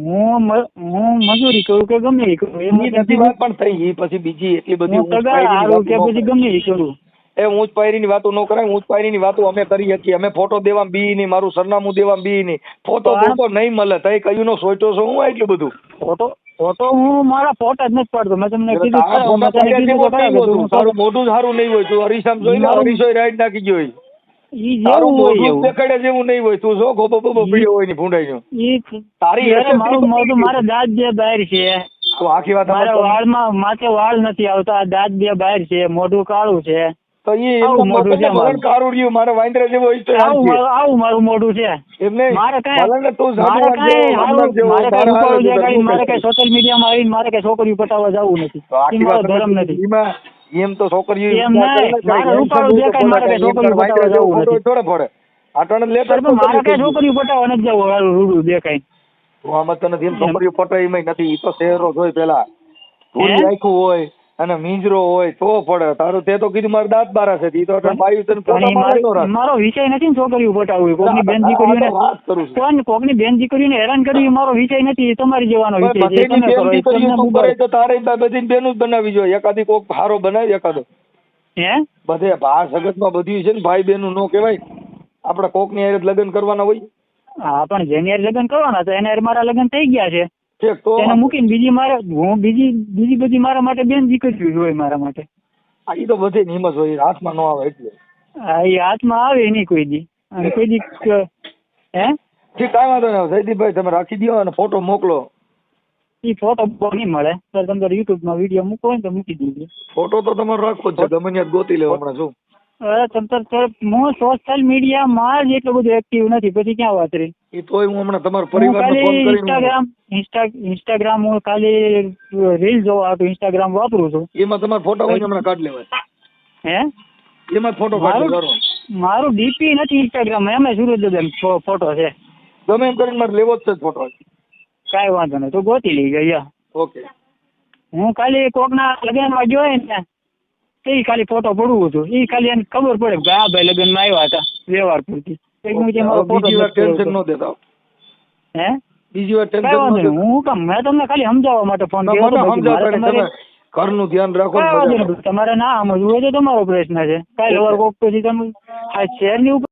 હું મજૂરી કરું કે ગમે એ કરું એમ ઈ નથી વાત પણ થઈ ઈ પછી બીજી એટલી બધી હું તગાર હારું કે પછી ગમે એ કરું એ ઊંચ પાયરીની વાતો ન કરાય ઊંચ પાયરીની વાતો અમે કરી શકીએ અમે ફોટો દેવા બી નહીં મારું સરનામું દેવા બી નહીં ફોટો બોટો નહીં મળે તઈ કયું નો સોચો છો હું એટલું બધું ફોટો હું મારા ફોટા જ નથી પાડતો મેં તમને કીધું તારા ખરા, મેં ફોટા તને કીધું તો પાડ્યા કઈ જેવો બધું તારું મોઢું સારું નહીં હોય તું અરીસામ જોઈ લે મારું- અરીસોય રાઈડ નાખી ગયો હોય ઈ તારું જેવું હોય મોઢું એવું દેખાડે જેવું નહીં હોય તું જો ગોબો બોબો પીડ્યો હોય ની ભૂંડાઈ ઈ તારી ત્યારે એટલે મારું મોઢું મારા દાંત બે બહાર છે તો આખી વાત મારા આમાં વાળમાં માથે વાળ નથી આવતા દાંત બે બહાર છે મોઢું કાળું છે તો ઈ આવું મોઢું છે મારું. કારું રહ્યું મારે વાંદરા જેવો હોય તો આવું મારું મોઢું છે એમ નહીં મારે કાંઈ- ભલે ને તું મારે સામેવાળા કાંઈ જેવો, હારું- અંદર જેવો, મારે કાંઈ તારા રૂપાળું હારું દેખાડીને જેવું મારે કઈ. કાંઈ સોશિયલ મીડિયામાં આવીને મારે કાંઈ છોકરીઓ પટાવવા જવું નથી તો આખી ઈ મારો વાત ધર્મ નથી. નથી એમાં એમ તો છોકરીઓ એમ નહીં. મારે રૂપાળું દેખાય, મારે કઈ છોકરીઓ પટાવવા જવું નથી. થોડે પડે આટણ લેટર પણ મારે કાંઈ છોકરીઓ પટાવવા નથી જવું હારું રૂડું દેખાય હું આમાં તને એમ છોકરીઓ પટાય એમાં નથી ઈ તો શહેરો જોઈ પેલા ધૂળી આખું હોય અને મીંજરો હોય તો પડે તારું તે તો કીધું મારે દાંત બારા છે ઈ તો અટાણે બાયું તને પણ પોતા ઈ મારે નો મારો રાખ. મારો વિષય નથી ને છોકરીઓ પટાવવી કોકની બેન દીકરીઓને વાત કરું છું. કોકની બેન દીકરીઓને હેરાન કરવી એ મારો વિષય નથી એ તમારી જવાનો વિષય છે એ બધીની તમે બેન કરો એ દીકરીઓ તમને તું બુબાર. કરે તો તારે બધી બેનું જ બનાવવી જોઈએ એકાદી કોક હારો બનાવી એકાદો હે બધે આ જગતમાં બધું છે ને ભાઈ બેનું નો કહેવાય આપણે કોકની હારે જ લગ્ન કરવાના હોય હા પણ જેની હારે લગ્ન કરવાના તો એને હારે મારા લગ્ન થઈ ગયા છે ઠીક તો એને મૂકીને બીજી મારે હું બીજી બધી મારા માટે બેન દીકરીઓ હોય મારા માટે આ ઈ તો બધે હિંમત હોય હાથમાં ન આવે એટલે હા એ હાથમાં આવે નહીં કોઈ દી અને કોઈ દી હે ઠીક કાંઈ વાંધો નહીં જયદીપભાઈ તમે રાખી દો અને ફોટો મોકલો એ ફોટો નહીં મળે તો તમારે યુટ્યુબમાં વિડીયો મૂકવો હોય ને તો મૂકી દીધો ફોટો તો તમારો રાખવો જ છે ગમે ત્યાં ગોતી લેવો હમણાં શું અરે હું સોશિયલ મીડિયામાં જ એટલું બધું એક્ટિવ નથી પછી ક્યાં વાત રહી એ તોય હું હમણાં તમારા હું પરિવારને ફોન ખાલી કરીને ઇન્સ્ટાગ્રામ હું ખાલી રીલ જોવા હાટુ ઇન્સ્ટાગ્રામ વાપરું છું એમાં તમારા ફોટા હોય ને હમણાં કાઢ લેવાય હે એમાં ફોટો કાઢ લેવાનો મારું ડીપી નથી ઇન્સ્ટાગ્રામ એમાં સુરજ ફોટો છે ગમે એમ કરીને મારે લેવો જ છે ફોટો કાંઈ વાંધો નહીં તો ગોતી લઈ ગયા ઓકે હું ખાલી કોકના લગ્નમાં ગયો હોય ને એ ખાલી ફોટો પડવું હતું એ ખાલી એને ખબર પડે કે આ ભાઈ લગ્નમાં આવ્યા હતા વ્યવહાર પૂરતી બીજી વાર ટેન્શન ન દેતા હે બીજી વાર કાંઈ વાંધો ટેન્શન નહીં હું કામ મેં તમને ખાલી સમજાવવા માટે ફોન કર્યો હતો. બાકી મારે તમારે ઘરનું ધ્યાન રાખો ને કાંઈ વાંધો બધા. નહીં. તમારે ના સમજવું હોય તો તમારો પ્રશ્ન છે કાંઈ સવાર કોક પછી તમે આ શહેરની ઉપર